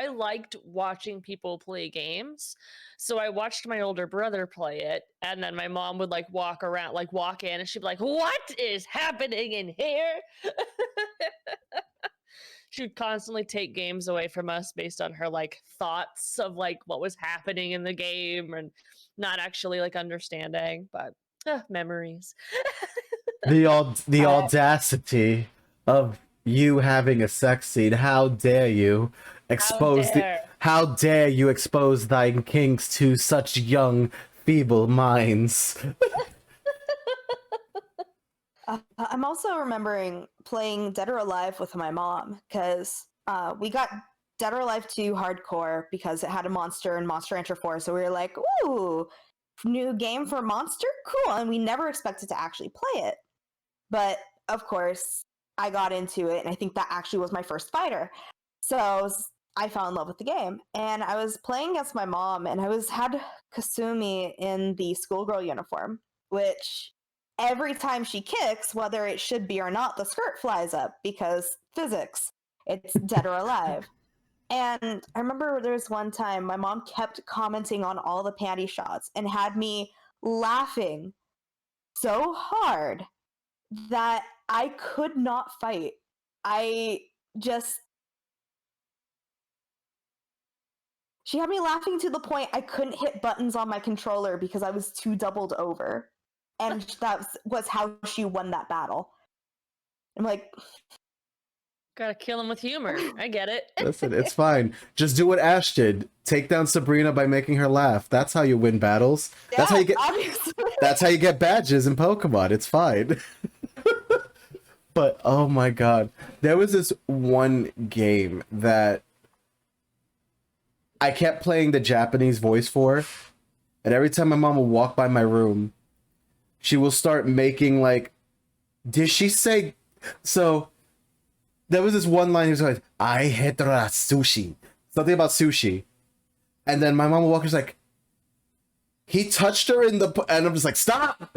liked watching people play games. So I watched my older brother play it, and then my mom would like walk around, like walk in, and she'd be like, "What is happening in here?" She would constantly take games away from us based on her like thoughts of like what was happening in the game and not actually like understanding, but memories. The I audacity of you having a sex scene. How dare you expose dare. how dare you expose thine kinks to such young, feeble minds? I'm also remembering playing Dead or Alive with my mom because we got Dead or Alive 2 hardcore because it had a monster in Monster Rancher 4. So we were like, ooh, new game for Monster? Cool. And we never expected to actually play it. But of course, I got into it, and I think that actually was my first fighter. So I fell in love with the game. And I was playing against my mom, and had Kasumi in the schoolgirl uniform, which every time she kicks, whether it should be or not, the skirt flies up because physics. It's Dead or Alive. And I remember there was one time my mom kept commenting on all the panty shots and had me laughing so hard that I could not fight. She had me laughing to the point I couldn't hit buttons on my controller because I was too doubled over. And that was how she won that battle. I'm like, Gotta kill him with humor. I get it. Listen, it's fine. Just do what Ash did. Take down Sabrina by making her laugh. That's how you win battles. That's how you get. obviously. That's how you get badges in Pokemon. It's fine. But oh my god, there was this one game that I kept playing the Japanese voice for, and every time my mom would walk by my room, she will start making like, did she say? So there was this one line. He was like, "I hate sushi," something about sushi, and then my mom would walk. She's like, "He touched her in the," and I'm just like, "Stop!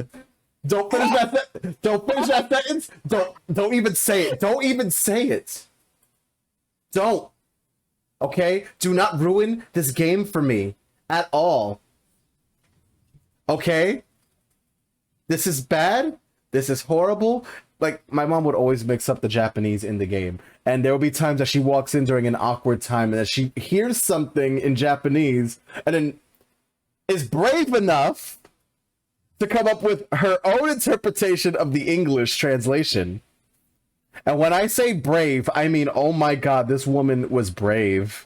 Don't finish that. Don't finish that sentence. Don't even say it. Don't even say it. Don't. Okay? Do not ruin this game for me at all. Okay? This is bad. This is horrible." Like, my mom would always mix up the Japanese in the game. And there will be times that she walks in during an awkward time and that she hears something in Japanese and then is brave enough to come up with her own interpretation of the English translation. And when I say brave, I mean, oh my god, this woman was brave.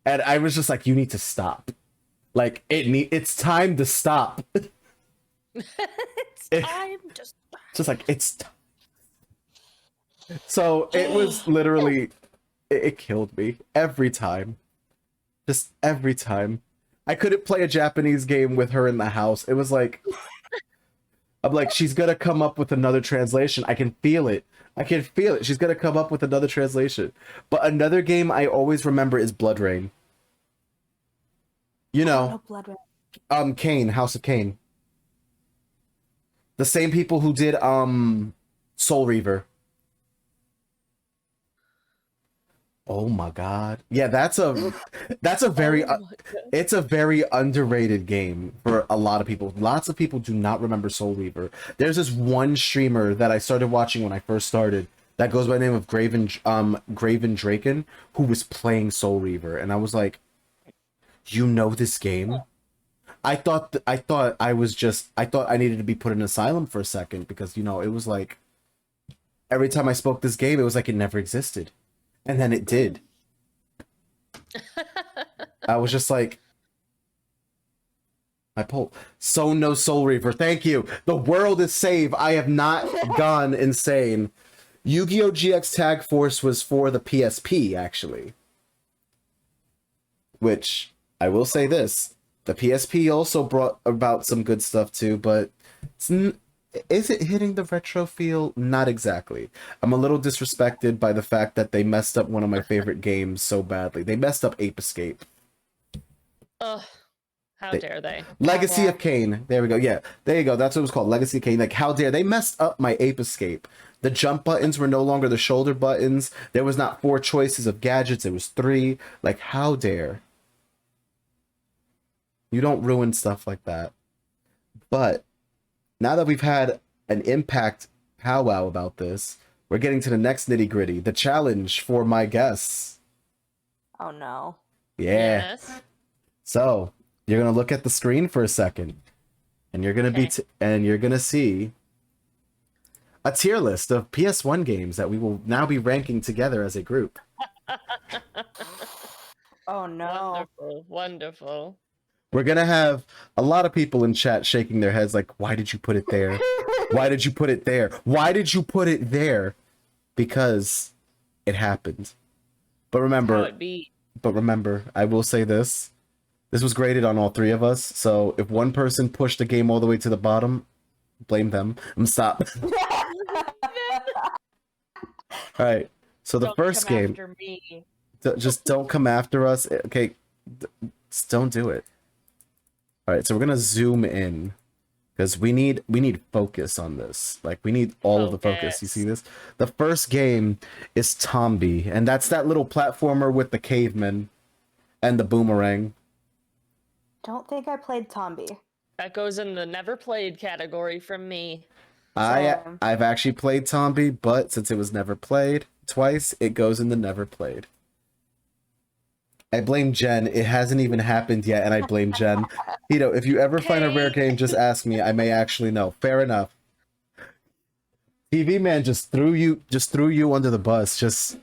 And I was just like, you need to stop. Like, it's time to stop. It's time to stop. Just like, it's time. So it was literally, it killed me every time. Just every time. I couldn't play a Japanese game with her in the house. It was like, I'm like, she's gonna come up with another translation. I can feel it. I can feel it. She's gonna come up with another translation. But another game I always remember is Bloodrayne. You know, Bloodrayne. Kane, House of Kane. The same people who did Soul Reaver. Oh my god. Yeah, that's a very it's a very underrated game for a lot of people. Lots of people do not remember Soul Reaver. There's this one streamer that I started watching when I first started that goes by the name of Graven Draken, who was playing Soul Reaver, and I was like, "You know this game?" I thought I needed to be put in an asylum for a second because, you know, it was like every time I spoke this game, it was like it never existed. And then it did. I was just like, my poll. So no Soul Reaver. Thank you. The world is saved. I have not gone insane. Yu-Gi-Oh! GX Tag Force was for the PSP, actually. Which, I will say this. The PSP also brought about some good stuff too, but Is it hitting the retro feel? Not exactly. I'm a little disrespected by the fact that they messed up one of my favorite games so badly. They messed up Ape Escape. Ugh, how They- dare they? Legacy dare. of Kain. There we go. Yeah, there you go. That's what it was called. Legacy of Kain. Like, how dare they messed up my Ape Escape? The jump buttons were no longer the shoulder buttons. There was not 4 choices of gadgets. It was 3. Like, how dare? You don't ruin stuff like that. But now that we've had an impact powwow about this, we're getting to the next nitty gritty. The challenge for my guests. Oh no. Yeah. Yes. So you're gonna look at the screen for a second, and you're gonna Okay. and you're gonna see a tier list of PS1 games that we will now be ranking together as a group. Oh no. Wonderful, wonderful. We're gonna have a lot of people in chat shaking their heads like, "Why did you put it there? Why did you put it there? Why did you put it there?" Because it happened. But How remember, it be. I will say this. This was graded on all 3 of us. So if one person pushed a game all the way to the bottom, blame them. Stop. All right. So the Don't first come game, after me. just don't come after us. Okay. Just don't do it. All right. So we're going to zoom in because we need focus on this. Like, we need all of the focus. You see this? The first game is Tombi, and that's that little platformer with the caveman and the boomerang. Don't think I played Tombi. That goes in the never played category from me. Same. I've actually played Tombi, but since it was never played twice, it goes in the never played. I blame Jen. It hasn't even happened yet, and I blame Jen. Hito, if you ever find a rare Okay. game, just ask me. I may actually know. Fair enough. TV man just threw you under the bus. Just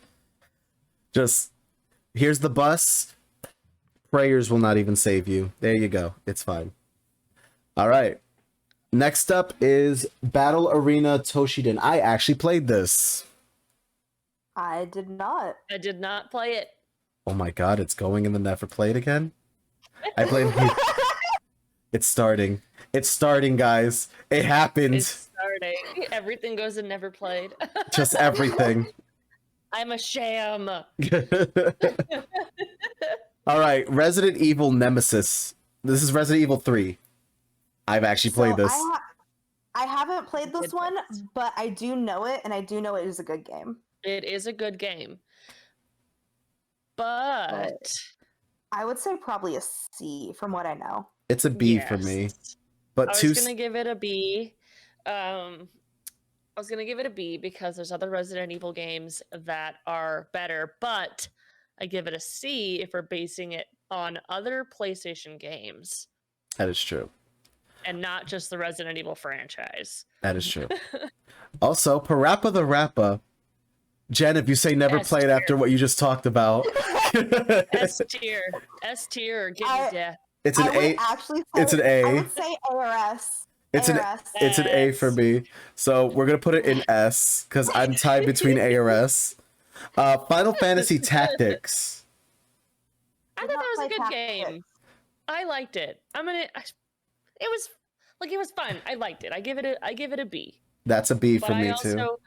here's the bus. Prayers will not even save you. There you go. It's fine. All right. Next up is Battle Arena Toshiden. I actually played this. I did not. I did not play it. Oh my god, it's going in the never played again? I blame you. It's starting. It's starting, guys. It happened. It's starting. Everything goes in never played. Just everything. I'm a sham. All right, Resident Evil Nemesis. This is Resident Evil 3. I've actually played So this. I haven't played this Good one, choice. but I do know it, and I do know it is a good game. It is a good game. But I would say probably a C from what I know. It's a B for me. yes. But I two was gonna give it a B. I was gonna give it a B because there's other Resident Evil games that are better, but I give it a C if we're basing it on other PlayStation games that is true. and not just the Resident Evil franchise. That is true. Also, Parappa the Rappa. Jen, if you say never S played tier. after what you just talked about. S tier. S tier, give me I- death. It's an I would A. actually say, It's an A. I would say ARS. It's an ARS. It's an A for S. me. So we're gonna put it in S because I'm tied between A or S. Final Fantasy Tactics. I Did thought not that was a play good Tactics. game. I liked it. It was fun. I liked it. I give it a B. That's a B But for me too.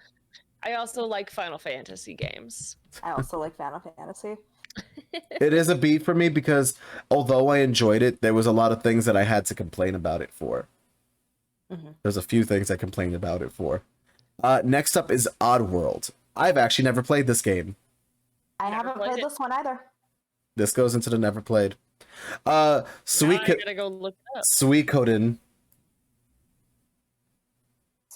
I also like Final Fantasy games. I also like Final Fantasy. It is a B for me because although I enjoyed it, there was a lot of things that I had to complain about it for. Mhm. There's a few things I complained about it for. Next up is Oddworld. I've actually never played this game. I Never haven't played played it. this one either. This goes into the never played. Now I Suikoden. gotta go look it up. Suikoden.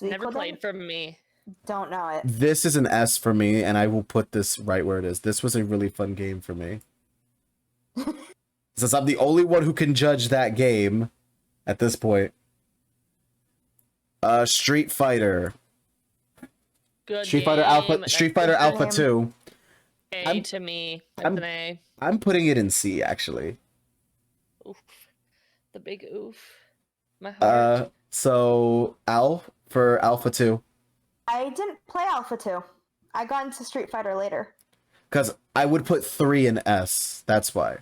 Never Suikoden? played from me. Don't know it. This is an S for me, and I will put this right where it is. This was a really fun game for me. Since I'm the only one who can judge that game at this point. Street Fighter. Good Street Fighter game. Alpha. That's Street a Fighter good Alpha game. 2. A I'm- to me. That's I'm- an A. I'm putting it in C actually. Oof. The big oof. My heart. So Al for Alpha 2. I didn't play Alpha 2. I got into Street Fighter later. Because I would put 3 in S. That's why.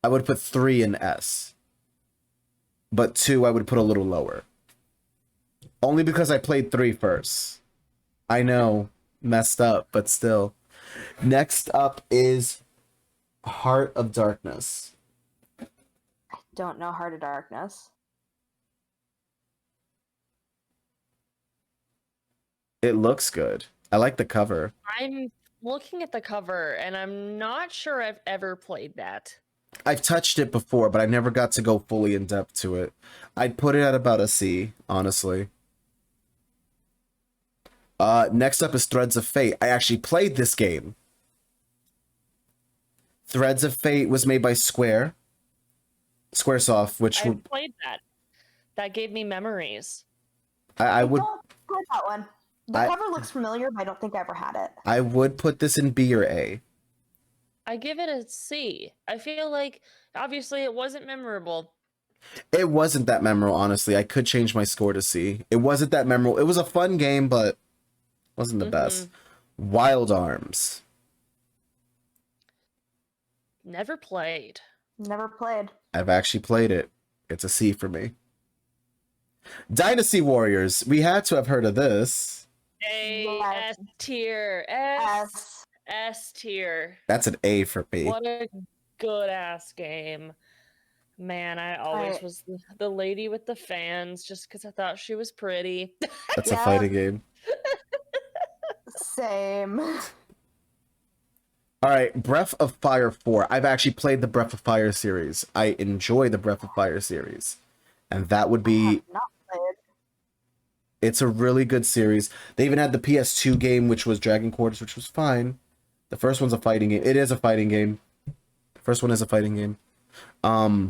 I would put 3 in S. but 2 I would put a little lower. Only because I played 3 first. I know, messed up, but still. Next up is Heart of Darkness. Don't know Heart of Darkness. It looks good. I like the cover. I'm looking at the cover, and I'm not sure I've ever played that. I've touched it before, but I never got to go fully in depth to it. I'd put it at about a C, honestly. Next up is Threads of Fate. I actually played this game. Threads of Fate was made by Squaresoft, which I played that. That gave me memories. I would Don't play that one. The cover looks familiar, but I don't think I ever had it. I would put this in B or A. I give it a C. I feel like, obviously, it wasn't memorable. It wasn't that memorable, honestly. I could change my score to C. It wasn't that memorable. It was a fun game, but wasn't the best. Wild Arms. Never played. Never played. I've actually played it. It's a C for me. Dynasty Warriors. We had to have heard of this. A, Yes. S tier. S. S tier. That's an A for me. What a good ass game. Man, I always was the lady with the fans just because I thought she was pretty. That's a fighting game. Same. All right, Breath of Fire 4. I've actually played the Breath of Fire series. I enjoy the Breath of Fire series. And that would be... Not played. It's a really good series. They even had the PS2 game, which was Dragon Quarters, which was fine. The first one's a fighting game. It is a fighting game. The first one is a fighting game. I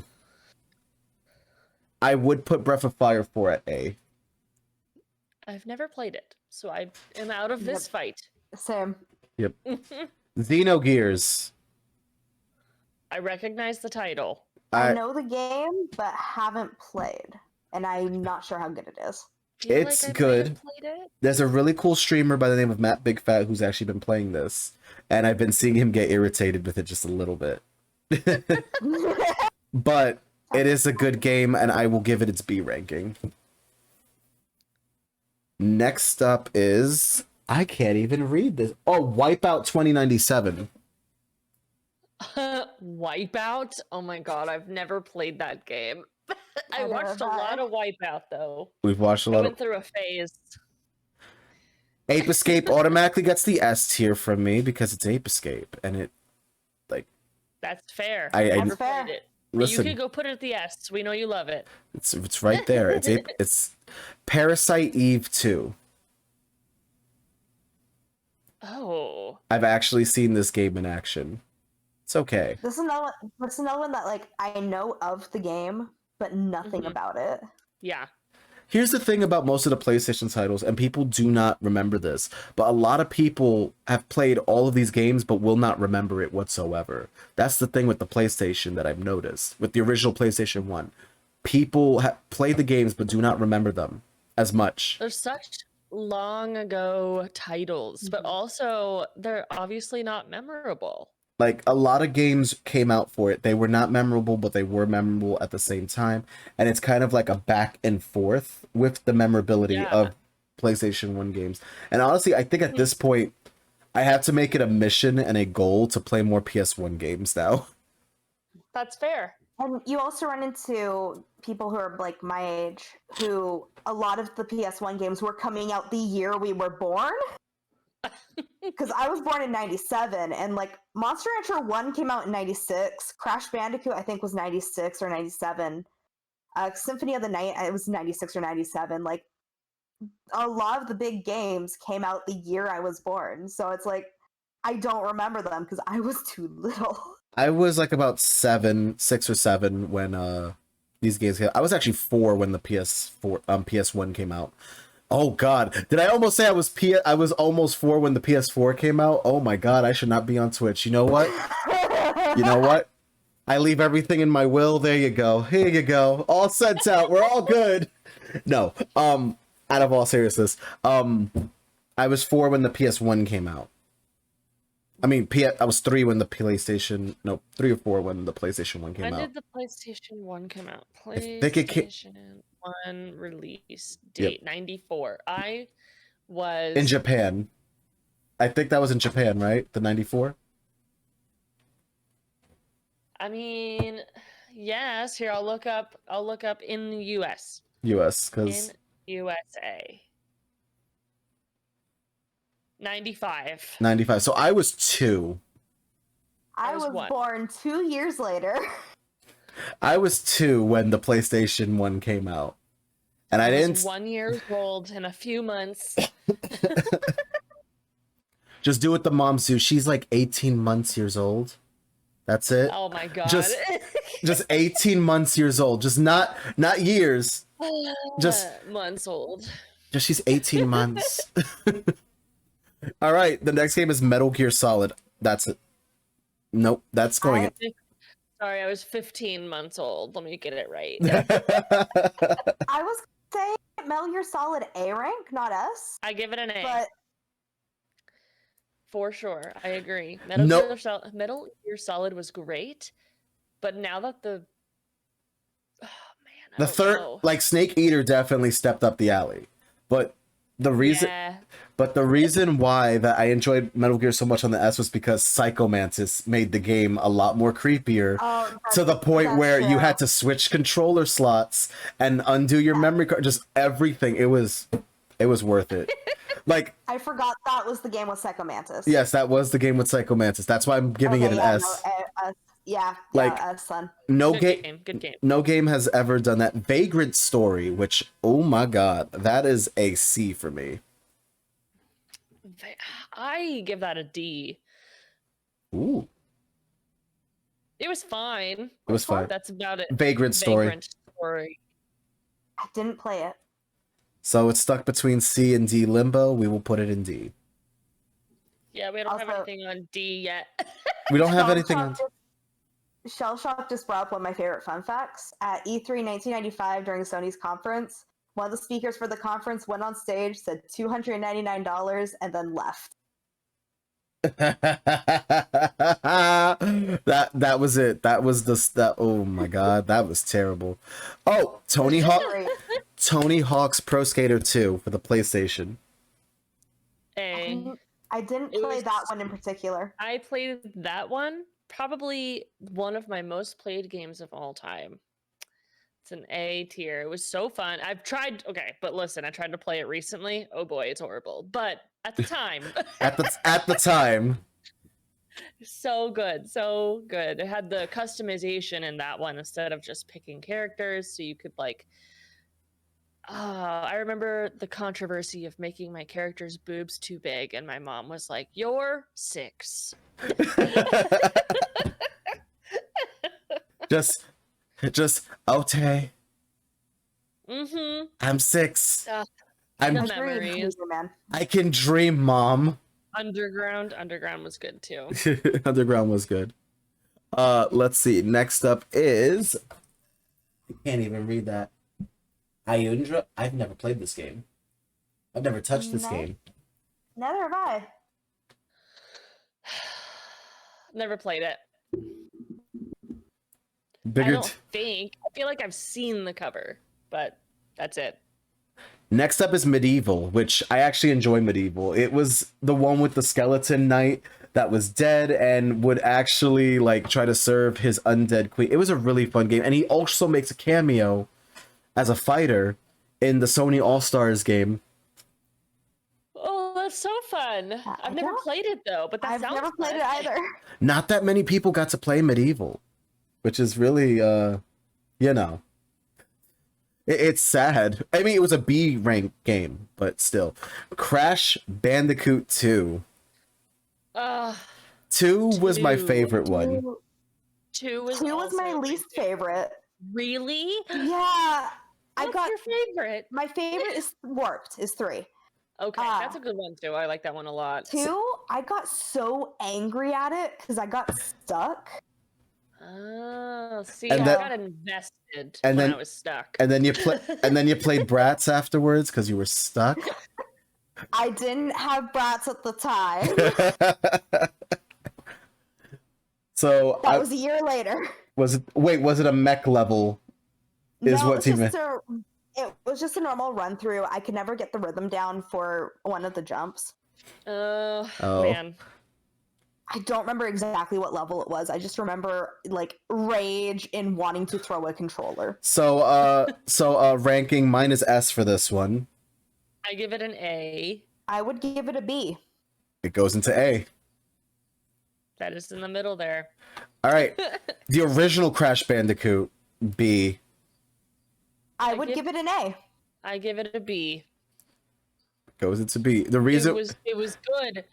would put Breath of Fire 4 at A. I've never played it, so I am out of this fight. Same. Yep. Xenogears. I recognize the title. I know the game, but haven't played. And I'm not sure how good it is. Feel It's like I might good. have played it. There's a really cool streamer by the name of Matt Big Fat who's actually been playing this. And I've been seeing him get irritated with it just a little bit. But it is a good game, and I will give it its B ranking. Next up is... I can't even read this. Oh, Wipeout 2097. Wipeout? Oh my god, I've never played that game. I Neither watched have a I. lot of Wipeout though. We've watched a I lot went of... through a phase. Ape Escape automatically gets the S tier from me because it's Ape Escape, and it... That's fair. I- never fair. played it. But you Listen, could go put it at the S. We know you love it. it's right there. It's Parasite Eve 2. Oh. I've actually seen this game in action. It's okay. This is another one that like I know of the game, but nothing Mhm. about it. Yeah. Here's the thing about most of the PlayStation titles, and people do not remember this, but a lot of people have played all of these games but will not remember it whatsoever. That's the thing with the PlayStation that I've noticed. With the original PlayStation 1. People play the games but do not remember them as much. They're such long ago titles, but also they're obviously not memorable. Like, a lot of games came out for it. They were not memorable, but they were memorable at the same time. And it's kind of like a back and forth with the memorability of PlayStation 1 games. And honestly, I think at this point, I have to make it a mission and a goal to play more PS1 games now. That's fair. And you also run into people who are like my age, who a lot of the PS1 games were coming out the year we were born. Because I was born in 97, and like Monster Rancher 1 came out in 96. Crash Bandicoot, I think, was 96 or 97. Symphony of the Night, it was 96 or 97. Like, a lot of the big games came out the year I was born. So it's like, I don't remember them because I was too little. I was like about 6 or 7 when these games came out. I was actually 4 when the PS1 came out. Oh god, did I almost say I was almost 4 when the PS4 came out? Oh my god, I should not be on Twitch. You know what? You know what? I leave everything in my will. There you go. Here you go. All sent out. We're all good. No. Out of all seriousness, I was 4 when the PS1 came out. I mean, I was 3 when the PlayStation. No, 3 or 4 when the PlayStation 1 came When out. did the PlayStation 1 come out? I think it came PlayStation 1 release Yep. date 94. I was in Japan. I think that was in Japan, right? The 94. I mean, yes. Here, I'll look up. In the U.S. US, In because USA. 95. 95. So I was 2. I I was was one. born 2 years later. I was 2 when the PlayStation 1 came out, and I was didn't 1 year old in a few months. just do what the moms do. She's like 18 months years old. That's it. Oh my god. Just 18 months years old. Just not years. Just months old. Just she's 18 months. All right, the next game is Metal Gear Solid. That's it. Nope, that's going in. Sorry, I was 15 months old. Let me get it right. I was saying Metal Gear Solid A rank, not S. I give it an A. But For sure, I agree. Nope. Metal Gear Solid was great, but now that the I The don't third, know. like Snake Eater, definitely stepped up the alley. But the reason, Yeah. why that I enjoyed Metal Gear so much on the S was because Psychomantis made the game a lot more creepier. To the point where you had to switch controller slots and undo your memory card, just everything. It was worth it. Like, I forgot that was the game with Psychomantis. yes, that was the game with Psychomantis. That's why I'm giving it an S. Like, S then. No Good game, Good game. no game has ever done that. Vagrant Story, which, oh my god, that is a C for me. I give that a D. Ooh, It was fine. it was fine. That's about it. Vagrant Story. Vagrant Story. I didn't play it. So it's stuck between C and D limbo. We will put it in D. Yeah, we don't have Also- anything on D yet. We don't have anything on. Shell Shock just brought up one of my favorite fun facts. At E3 1995 during Sony's conference, one of the speakers for the conference went on stage, said $299, and then left. that was it. That was that. Oh my god, that was terrible. Oh, Tony Hawk's Pro Skater 2 for the PlayStation. A. I didn't It play was- that one in particular. I played that one. Probably one of my most played games of all time. It's an A tier. It was so fun. I've tried. Okay, but listen, I tried to play it recently. Oh boy, it's horrible. But at the time, At the time. so good, so good. It had the customization in that one instead of just picking characters, so you could like. I remember the controversy of making my character's boobs too big, and my mom was like, "You're 6." just okay. Mm-hmm. I'm 6. Uh, I'm. the I dream, memories. man. I can dream, Mom. Underground was good too. Underground was good. Let's see. Next up is. I can't even read that. Ayundra. I've never played this game. I've never touched this No. game. Neither have I. Never played it. I Bigger. don't think. I feel like I've seen the cover, but that's it. Next up is Medieval, which I actually enjoy Medieval. It was the one with the skeleton knight that was dead and would actually like try to serve his undead queen. It was a really fun game. And he also makes a cameo as a fighter in the Sony All-Stars game. Oh, that's so fun. I I've never don't- played it though, but that I've sounds never played fun. it either. Not that many people got to play Medieval, which is really you know, it's sad. I mean, it was a B rank game, but still. Crash Bandicoot 2. 2 was my Two. favorite one. 2 was Two was my also least favorite. Really? Yeah. What's your favorite? My favorite is Warped, is 3. Okay, that's a good one too. I like that one a lot. 2, I got so angry at it because I got stuck. Oh, see, And I that- got invested and when then- I was stuck. And then you played Bratz afterwards because you were stuck. I didn't have brats at the time. So That was a year later. was it a mech level? Is No, what you meant? it was just a normal run through. I could never get the rhythm down for one of the jumps. Oh. Man. I don't remember exactly what level it was. I just remember like rage in wanting to throw a controller. So ranking mine is S for this one. I give it an A. I would give it a B. It goes into A. That is in the middle there. All right. The original Crash Bandicoot, B. I would give it an A. I give it a B. Goes into B. The reason it was good,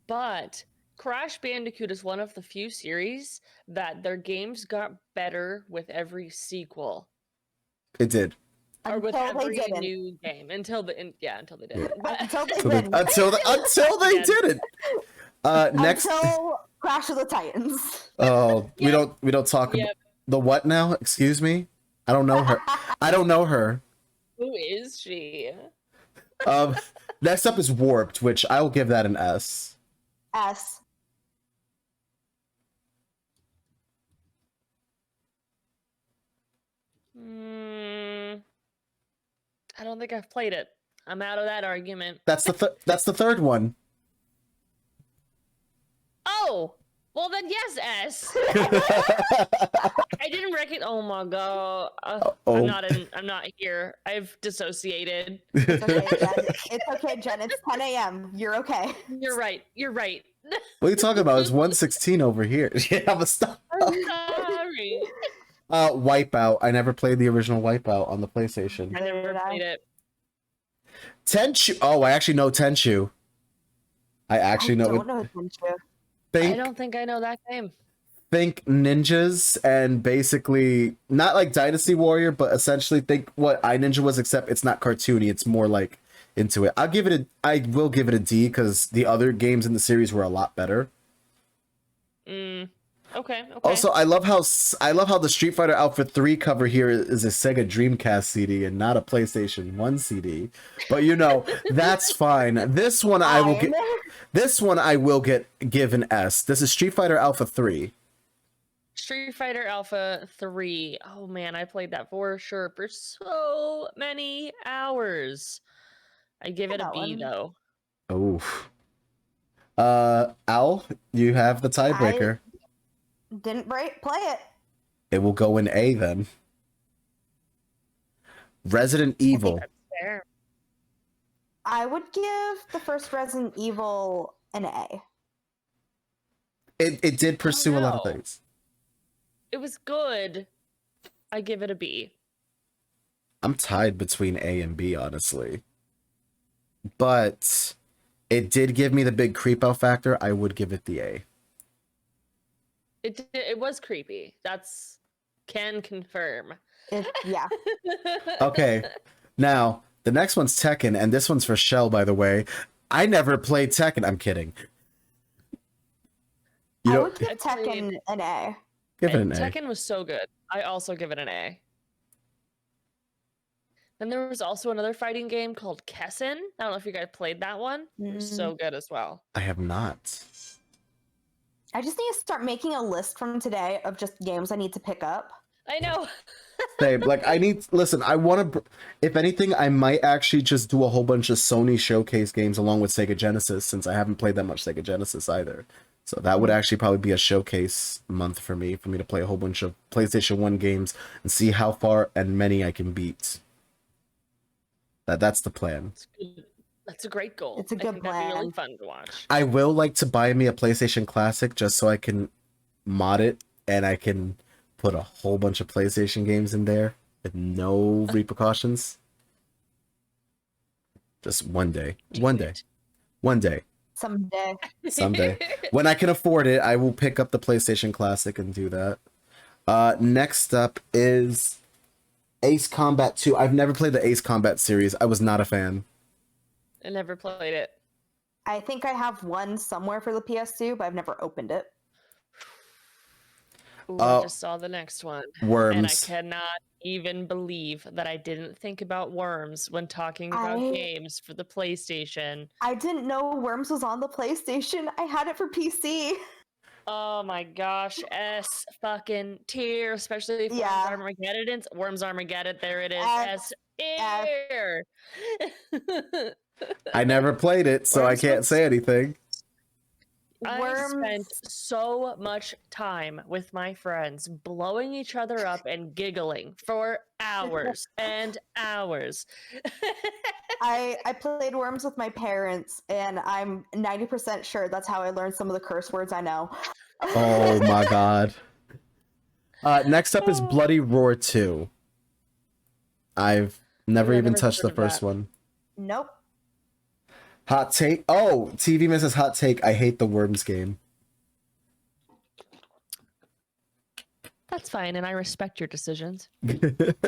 but Crash Bandicoot is one of the few series that their games got better with every sequel. it did. Or with Until they every didn't. new game. Until they didn't. Until they didn't. Until they Until didn't. they Yeah. didn't. Next. Until Crash of the Titans. Oh, Yep. we don't talk Yep. about the what now? Excuse me. I don't know her. I don't know her. Who is she? Next up is Warped, which I will give that an S. S. I don't think I've played it. I'm out of that argument. That's the third one. Oh, well then yes, S. I didn't reckon. Oh my god, Oh. I'm not here. I've dissociated. It's okay, Jen. It's okay, Jen. It's 10 a.m. You're okay. You're right. You're right. What are you talking about? It's 116 over here. Yeah, but stop. I'm sorry. Wipeout. I never played the original Wipeout on the PlayStation. I never played it. Tenchu. Oh, I actually know Tenchu. I actually I know. don't know Tenchu. I don't think I know that game. Think ninjas and basically not like Dynasty Warrior, but essentially think what iNinja was, except it's not cartoony. It's more like into it. I will give it a D because the other games in the series were a lot better. Okay. Also, I love how the Street Fighter Alpha 3 cover here is a Sega Dreamcast CD and not a PlayStation 1 CD. But that's fine. This one I will give an S. This is Street Fighter Alpha 3. Street Fighter Alpha 3. Oh man, I played that for sure for so many hours. I give it a B though. Oh. Al, you have the tiebreaker. Didn't play it. It will go in A then. Resident Evil. That's fair. I would give the first Resident Evil an A. It did pursue a lot of no. things. It was good. I give it a B. I'm tied between A and B, honestly. But it did give me the big creep out factor. I would give it the A. It was creepy. That's can confirm. Yeah. Okay. Now, the next one's Tekken, and this one's for Shell, by the way. I never played Tekken. I'm kidding. I would give Tekken an A. Give it an A. Tekken was so good. I also give it an A. Then there was also another fighting game called Kessen. I don't know if you guys played that one. It was so good as well. I have not. I just need to start making a list from today of just games I need to pick up. I know. Babe, like I want to, if anything, I might actually just do a whole bunch of Sony showcase games along with Sega Genesis, since I haven't played that much Sega Genesis either. So that would actually probably be a showcase month for me to play a whole bunch of PlayStation 1 games and see how far and many I can beat. That's the plan. That's a great goal. It's a good That'd be really plan. fun to watch. I will like to buy me a PlayStation Classic just so I can mod it and I can put a whole bunch of PlayStation games in there with no repercussions. Just one day. One day. Someday. Someday. When I can afford it, I will pick up the PlayStation Classic and do that. Next up is Ace Combat 2. I've never played the Ace Combat series. I was not a fan. I never played it. I think I have one somewhere for the PS2, but I've never opened it. Ooh, I just saw the next one. Worms. And I cannot even believe that I didn't think about Worms when talking about games for the PlayStation. I didn't know Worms was on the PlayStation. I had it for PC. Oh my gosh, S fucking tier, especially if Yeah. Worms Armageddon. Worms Armageddon, there it is. S, S tier. I never played it, so I Worms can't was- say anything. I spent Worms. so much time with my friends blowing each other up and giggling for hours and hours. I played Worms with my parents, and I'm 90% sure that's how I learned some of the curse words I know. Oh my god. Next up is Bloody Roar 2. I've never Ooh, I've even never touched the heard of first that. one. Nope. Hot take. Oh, TV Mrs. Hot take. I hate the Worms game. That's fine, and I respect your decisions. You're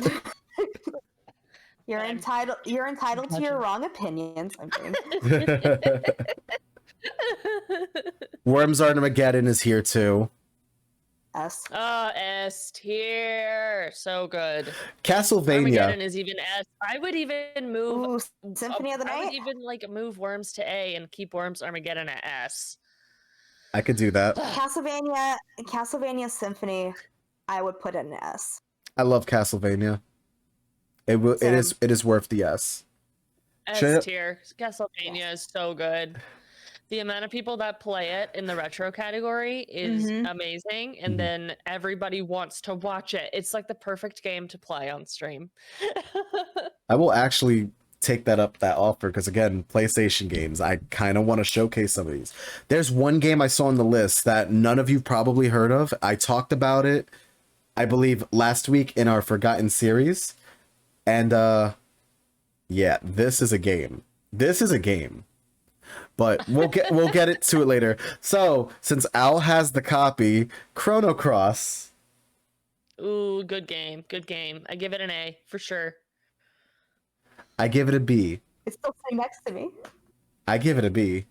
I'm entitled. You're entitled to your judging. wrong opinions. I'm kidding. Worms Armageddon is here too. S. S tier, so good. Castlevania. Armageddon is even S. I would even move. Ooh, Symphony of the I would Night. even like move Worms to A and keep Worms Armageddon at S. I could do that. Castlevania Symphony. I would put it in S. I love Castlevania. It is worth the S. S tier. Castlevania is so good. The amount of people that play it in the retro category is amazing, and Mhm. then everybody wants to watch it. It's like the perfect game to play on stream. I will actually take that offer because again, PlayStation games. I kind of want to showcase some of these. There's one game I saw on the list that none of you probably heard of. I talked about it, I believe, last week in our Forgotten series, and yeah, this is a game. This is a game. But we'll get to it later. So, since Al has the copy, Chrono Cross. Ooh, good game. Good game. I give it an A for sure. I give it a B. It's still sitting next to me. I give it a B.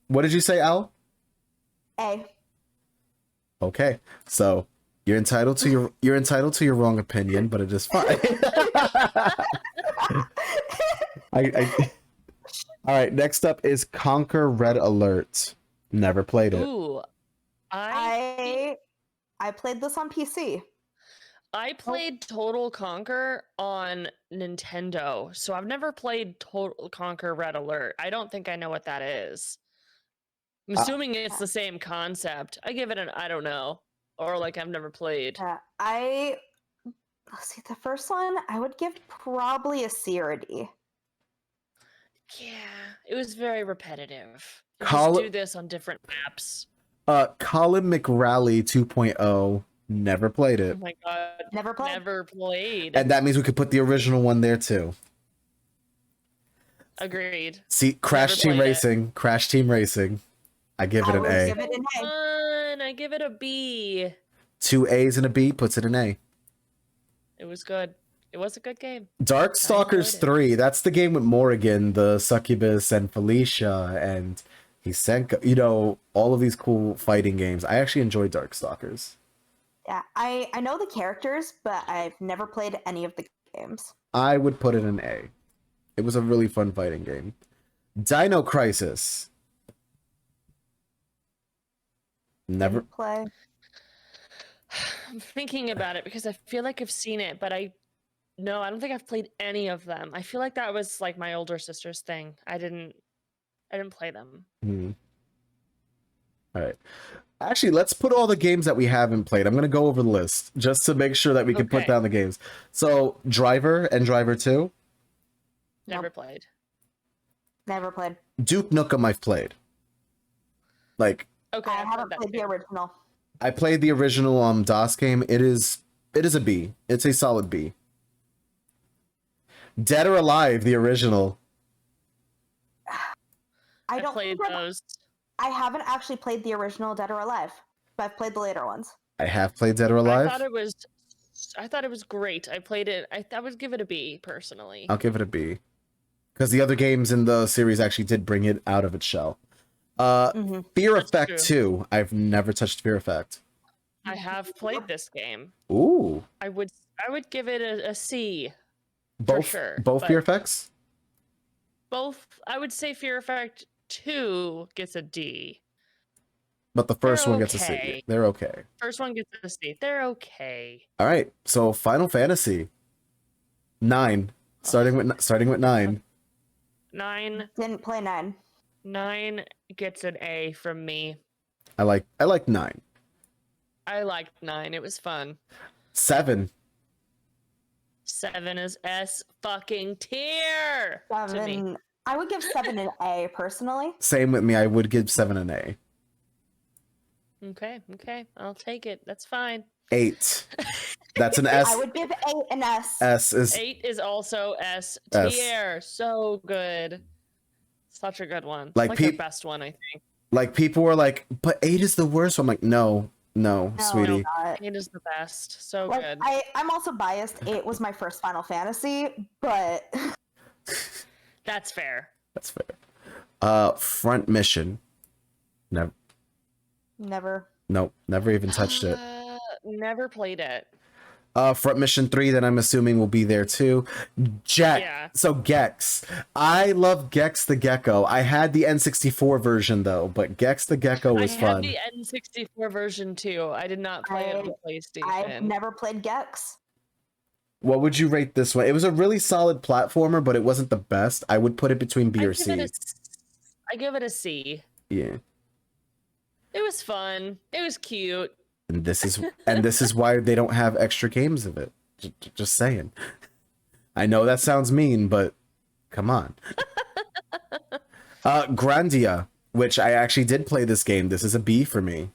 What did you say, Al? A. Okay. So, you're entitled to your wrong opinion, but it is fine. All right, next up is Conquer Red Alert. Never played it. Ooh. I played this on PC. I played Total Conquer on Nintendo, so I've never played Total Conquer Red Alert. I don't think I know what that is. I'm assuming it's the same concept. I give it an I don't know, or like I've never played. Let's see, the first one I would give probably a C or a D. Yeah, it was very repetitive. You Call just it- do this on different maps. Colin McRae 2.0. Never played Oh it. my god, Never played. never played. And that means we could put the original one there too. Agreed. See, Crash Never Team played it. Racing. Crash Team Racing. I give it I an would A. give it an A. Fun. I give it a B. 2 A's and a B puts it an A. It was good. It was a good game. Darkstalkers enjoyed it. 3. That's the game with Morrigan, the Succubus, and Felicia, and Hisenka. You know, all of these cool fighting games. I actually enjoy Darkstalkers. Yeah, I know the characters, but I've never played any of the games. I would put it an A. It was a really fun fighting game. Dino Crisis. Never. Didn't play. I'm thinking about it because I feel like I've seen it, but I don't think I've played any of them. I feel like that was like my older sister's thing. I didn't play them. All right. Actually, let's put all the games that we haven't played. I'm going to go over the list just to make sure that we can put Okay. down the games. So, Driver and Driver 2. Never played. Never played. Duke Nukem I've played. Like, Okay, I I've haven't that played the too. original. I played the original DOS game. It is a B. It's a solid B. Dead or Alive, the original. I I don't played think those. I haven't actually played the original Dead or Alive, but I've played the later ones. I have played Dead or Alive. I thought it was great. I played it. I would give it a B personally. I'll give it a B. Because the other games in the series actually did bring it out of its shell. Fear That's Effect true. 2. I've never touched Fear Effect. I have played this game. Ooh. I would give it a C. Both, sure, both but- Fear Effects? Both. I would say Fear Effect 2 gets a D. but the first They're one gets a C. okay. They're okay. First one gets a C. They're okay. All right, so Final Fantasy 9, starting with 9. 9. Didn't play 9. 9 gets an A from me. I like 9. I liked 9. It was fun. 7. 7 is S fucking tier. To me. 7. I would give 7 an A personally. Same with me. I would give 7 an A. Okay, I'll take it. That's fine. 8. That's an S. I would give 8 an S. S is 8 is also S S. tier. So good. Such a good one. Like Like the best one, I think. like people were like, but 8 is the worst. I'm like, no, No, sweetie. not. 8 is the best. So Like, good. I'm also biased. 8 was my first Final Fantasy, but That's fair. That's fair. Front mission. Never. never. Nope. Never even touched it. Never played it. Front mission 3, then I'm assuming will be there too. Yeah. So Gex. I love Gex the Gecko. I had the N64 version though, but Gex the Gecko was I fun. had the N64 version too. I did not play it on the PlayStation. I've never played Gex. What would you rate this one? It was a really solid platformer, but it wasn't the best. I would put it between B or C. I give it a C. Yeah. It was fun. It was cute. And this is why they don't have extra games of it. Just saying. I know that sounds mean, but come on. Grandia, which I actually did play this game. This is a B for me.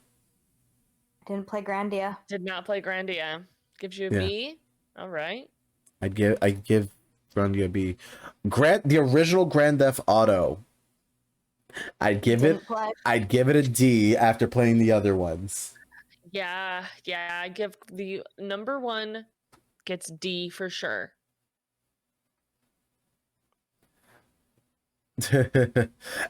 Didn't play Grandia. Did not play Grandia. Gives you a Yeah. B. All right. I'd give Grandia a B. The original Grand Theft Auto. I'd give it a D after playing the other ones. Yeah. I give the number 1 gets D for sure.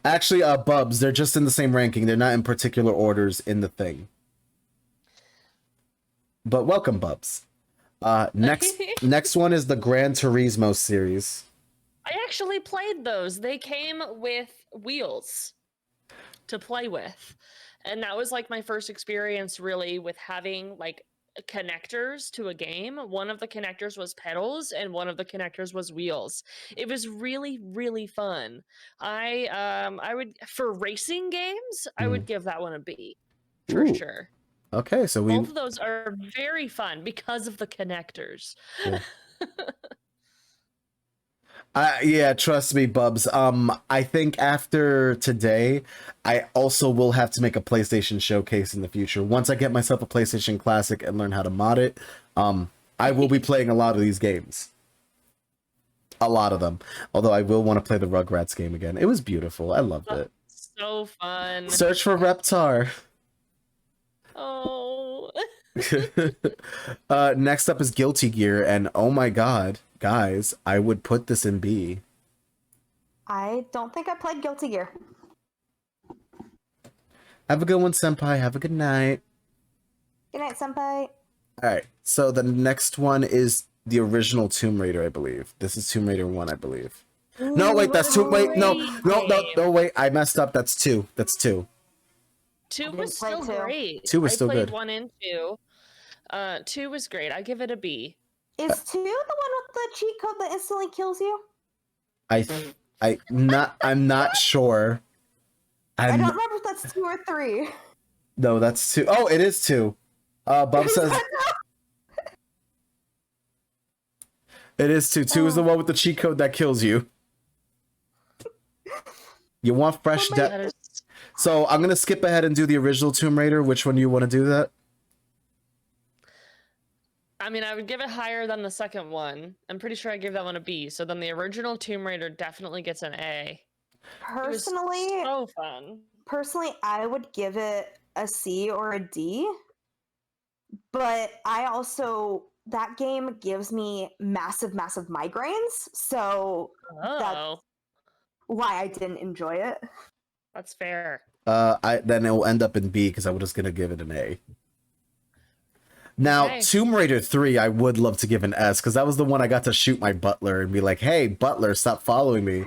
Actually, Bubs, they're just in the same ranking. They're not in particular orders in the thing. But welcome, Bubs. Next one is the Gran Turismo series. I actually played those. They came with wheels to play with. And that was like my first experience really with having like connectors to a game. One of the connectors was pedals and one of the connectors was wheels. It was really, really fun. I would, for racing games, I would give that one a B for Ooh. sure. Okay, so Both of those are very fun because of the connectors. Yeah. Yeah, trust me, Bubs. I think after today, I also will have to make a PlayStation showcase in the future. Once I get myself a PlayStation Classic and learn how to mod it, I will be playing a lot of these games. A lot of them. Although I will want to play the Rugrats game again. It was beautiful. I loved it. So fun. Search for Reptar. Oh. Next up is Guilty Gear, and oh my god, guys, I would put this in B. I don't think I played Guilty Gear. Have a good one, Senpai. Have a good night. Good night, Senpai. Alright, so the next one is the original Tomb Raider, I believe. This is Tomb Raider 1, I believe. No, wait, that's two. Wait, no, wait, I messed up. That's 2. That's 2. 2 was still great. 2 was still I played good. 1 and 2. 2 was great. I give it a B. Is 2 the one with the cheat code that instantly kills you? I'm not sure. I don't remember if that's 2 or 3. No, that's 2. Oh, it is 2. Bub says it is 2. 2 is the one with the cheat code that kills you. You want fresh death? So I'm gonna skip ahead and do the original Tomb Raider. Which one do you want to do that? I mean, I would give it higher than the second one. I'm pretty sure I gave that one a B. So then the original Tomb Raider definitely gets an A. Personally, so fun. Personally, I would give it a C or a D. But I also, that game gives me massive migraines. So that's why I didn't enjoy it. That's fair. Then it will end up in B because I was just gonna give it an A. Now, Okay. Tomb Raider 3, I would love to give an S because that was the one I got to shoot my butler and be like, "Hey, butler, stop following me."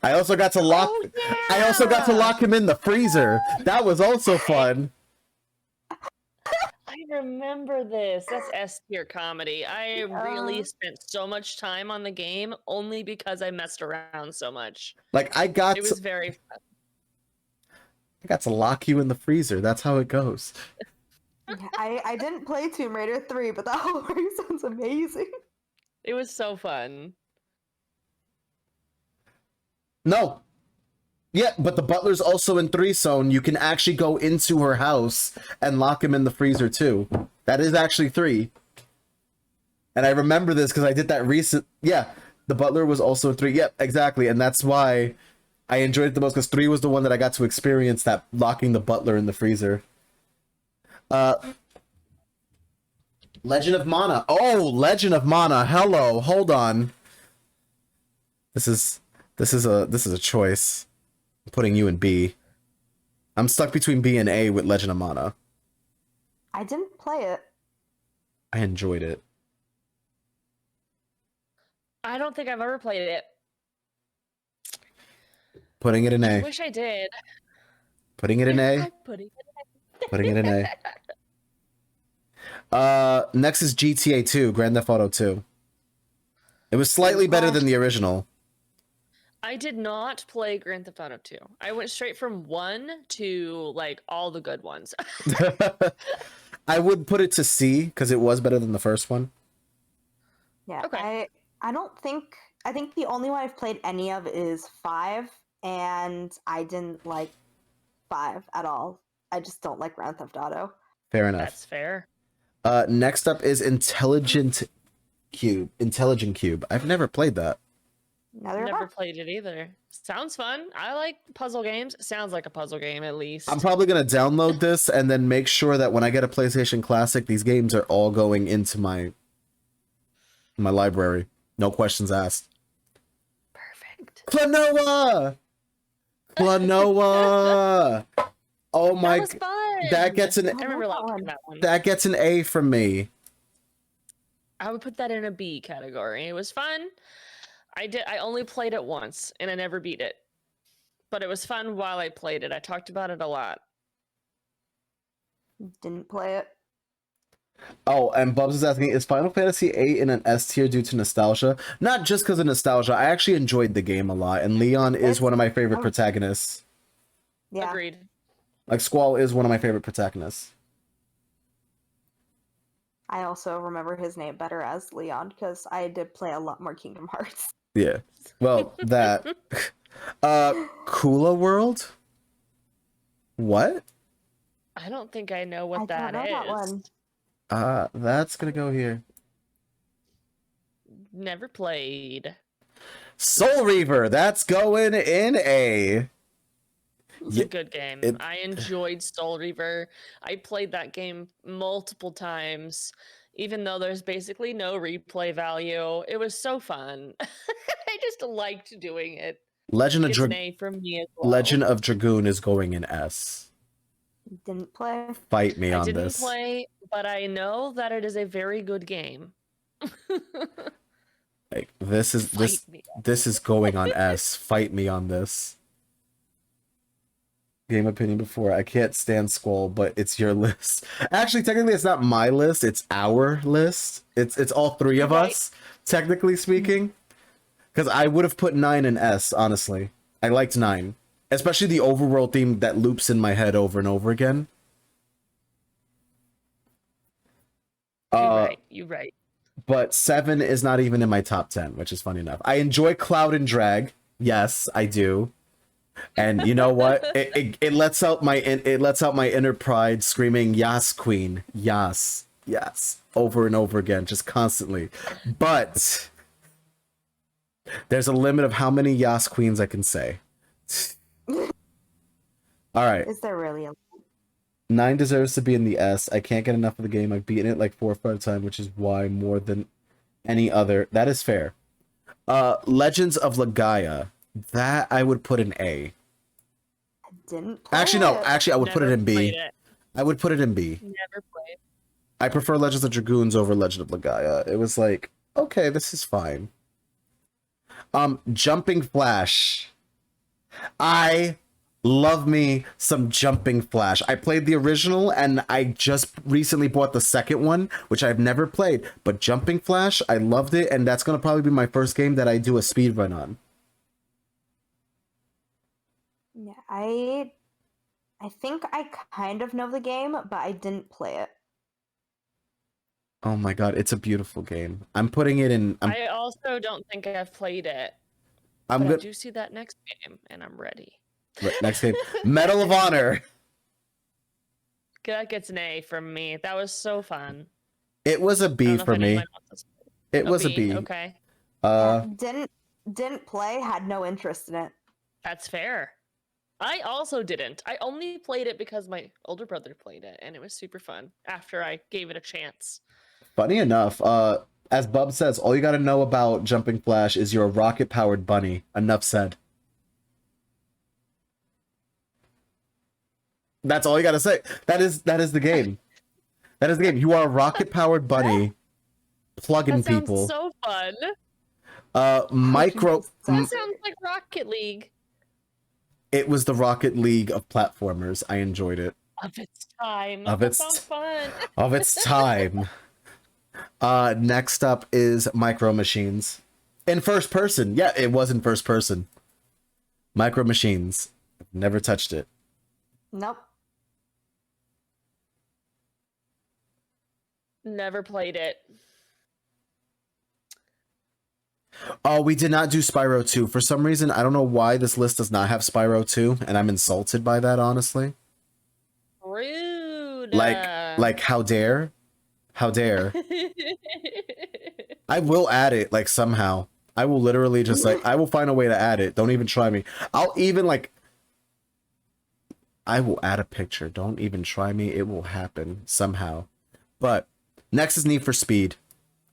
I also got to lock. Oh, yeah! I also got to lock him in the freezer. That was also fun. remember this. That's S tier comedy. I really Yeah. spent so much time on the game only because I messed around so much. Like It was very fun. I got to lock you in the freezer. That's how it goes. I didn't play Tomb Raider 3, but that already sounds amazing. It was so fun. No. Yeah, but the butler's also in 3 zone. You can actually go into her house and lock him in the freezer too. That is actually 3. And I remember this because I did that recent. Yeah, the butler was also 3. Yep, exactly. And that's why I enjoyed it the most, because 3 was the one that I got to experience that locking the butler in the freezer. Legend of Mana. Oh, Legend of Mana. Hello, hold on. This is a choice. I'm putting you in B. I'm stuck between B and A with Legend of Mana. I didn't play it. I enjoyed it. I don't think I've ever played it. Putting it in I A. wish I did. Putting it in A. I'm putting it Putting it in A. Next is GTA 2, Grand Theft Auto 2. It was slightly better than the original. I did not play Grand Theft Auto 2. I went straight from 1 to like all the good ones. I would put it to C because it was better than the first one. Yeah. Okay. I don't think I think the only one I've played any of is 5, and I didn't like 5 at all. I just don't like Grand Theft Auto. Fair enough. That's fair. Next up is Intelligent Cube. Intelligent Cube. I've never played that. Never played it either. Sounds fun. I like puzzle games. Sounds like a puzzle game at least. I'm probably going to download this and then make sure that when I get a PlayStation Classic, these games are all going into my library. No questions asked. Perfect. Klonoa! Klonoa! Oh my! That was fun. That gets an. I remember liking that one. That gets an A from me. I would put that in a B category. It was fun. I only played it once and I never beat it. But it was fun while I played it. I talked about it a lot. Didn't play it. Oh, and Bubs is asking, is Final Fantasy VIII in an S tier due to nostalgia? Not just because of nostalgia. I actually enjoyed the game a lot, and Leon is one of my favorite protagonists. Yeah. Agreed. Like, Squall is one of my favorite protagonists. I also remember his name better as Leon because I did play a lot more Kingdom Hearts. Yeah. Well, that. Kula World? What? I don't think I know what I that don't is. know that one. That's gonna go here. Never played. Soul Reaver, that's going in A. It's a good game. I enjoyed Soul Reaver. I played that game multiple times, even though there's basically no replay value. It was so fun. I just liked doing it. Legend of It's an A from me as well. Legend of Dragoon is going in S. Didn't play. Fight me I on didn't this. play, but I know that it is a very good game. Like this is going on S. Fight me on this. Game opinion before. I can't stand Squall, but it's your list. Actually, technically, it's not my list. It's our list. It's all 3 of us, technically speaking. Because I would have put 9 in S, honestly. I liked 9. Especially the overworld theme that loops in my head over and over again. You're right. But 7 is not even in my top 10, which is funny enough. I enjoy Cloud and Drag. Yes, I do. And you know what? It lets out my inner pride screaming "Yas, Queen, Yas, yes," over and over again, just constantly. But there's a limit of how many Yas Queens I can say. All right. Is there really a 9 deserves to be in the S. I can't get enough of the game. I've beaten it like 4 or 5 times, which is why more than any other. That is fair. Legends of Legaia. That I would put in A. I didn't play Actually, no. it. Actually, I would put it in B. Played it. I would put it in B. Never played. I prefer Legends of Dragoons over Legend of Legaia. It was like, okay, this is fine. Jumping Flash. I Love me some Jumping Flash. I played the original and I just recently bought the second one, which I've never played. But Jumping Flash, I loved it, and that's gonna probably be my first game that I do a speed run on. Yeah, I think I kind of know the game, but I didn't play it. Oh my god, it's a beautiful game. I'm putting it in. I also don't think I've played it. I'm But I good. do see that next game, and I'm ready. Next game, Medal of Honor. That gets an A from me. That was so fun. It was a I don't B know if for me. anyone else It was a B. Okay, Didn't play, had no interest in it. that's fair. I also didn't. I only played it because my older brother played it, and it was super fun after I gave it a chance. Funny enough, as Bub says, all you gotta know about Jumping Flash is you're a rocket-powered bunny. Enough said. That's all you gotta say. That is the game. That is the game. You are a rocket-powered bunny, plugging That sounds people. so fun. Micro. That sounds like Rocket League. It was the Rocket League of platformers. I enjoyed it. Of its time. Of That its sounds fun. Of its time. Next up is Micro Machines. In first person. Yeah, it was in first person. Micro Machines. Never touched it. Nope. Never played it. Oh, we did not do Spyro 2. For some reason, I don't know why this list does not have Spyro 2, and I'm insulted by that, honestly. Rude. Like how dare? How dare? I will add it, like, somehow. I will literally just, like, I will find a way to add it. Don't even try me. I'll even, like, I will add a picture. Don't even try me. It will happen somehow. But next is Need for Speed.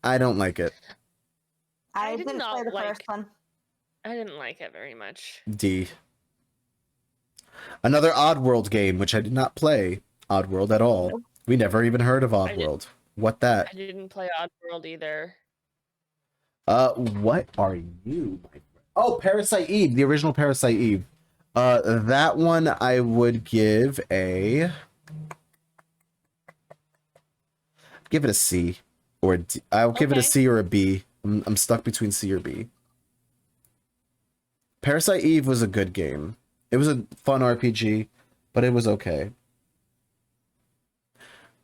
I don't like it. I did didn't not play the like- first one. I didn't like it very much. D. Another Oddworld game, which I did not play Oddworld at all. Nope. We never even heard of didn't. Oddworld. What that? I didn't play Oddworld either. What are you, my friend? Oh, Parasite Eve, the original Parasite Eve. That one I would give a C or a D. I'll give it a Okay. C or a B. I'm stuck between C or B. Parasite Eve was a good game. It was a fun RPG, but it was okay.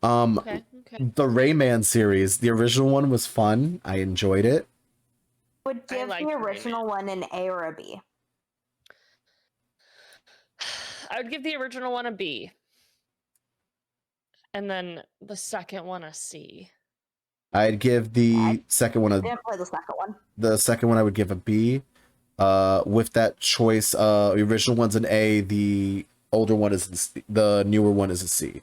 Okay. The Rayman series, the original one was fun. I enjoyed it. Would give liked the Rayman. original one an A or a B. I would give the original one a B. And then the second one a C. I'd give the second one a Didn't play the second one. the second one I would give a B. With that choice, the original one's an A, the older one is the newer one is a C.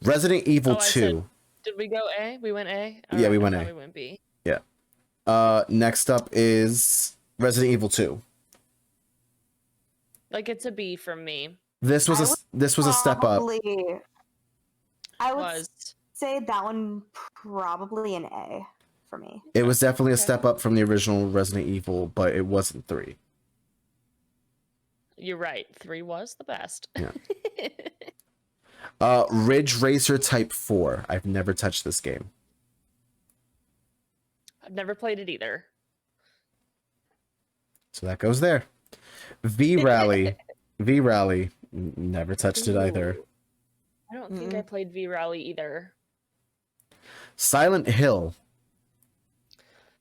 Resident Evil Oh, I 2. said- Did we go A? We went A? Yeah, we went I A. thought we went B. Next up is Resident Evil 2. Like it's a B from me. This was a step up. Probably- I would Was. say that one probably an A for me. It was definitely a Okay. step up from the original Resident Evil, but it wasn't 3. You're right. 3 was the best. Yeah. Ridge Racer Type 4. I've never touched this game. I've never played it either. So that goes there. V-Rally. V-Rally. Never touched it either. Ooh. I don't think I played V-Rally either. Silent Hill.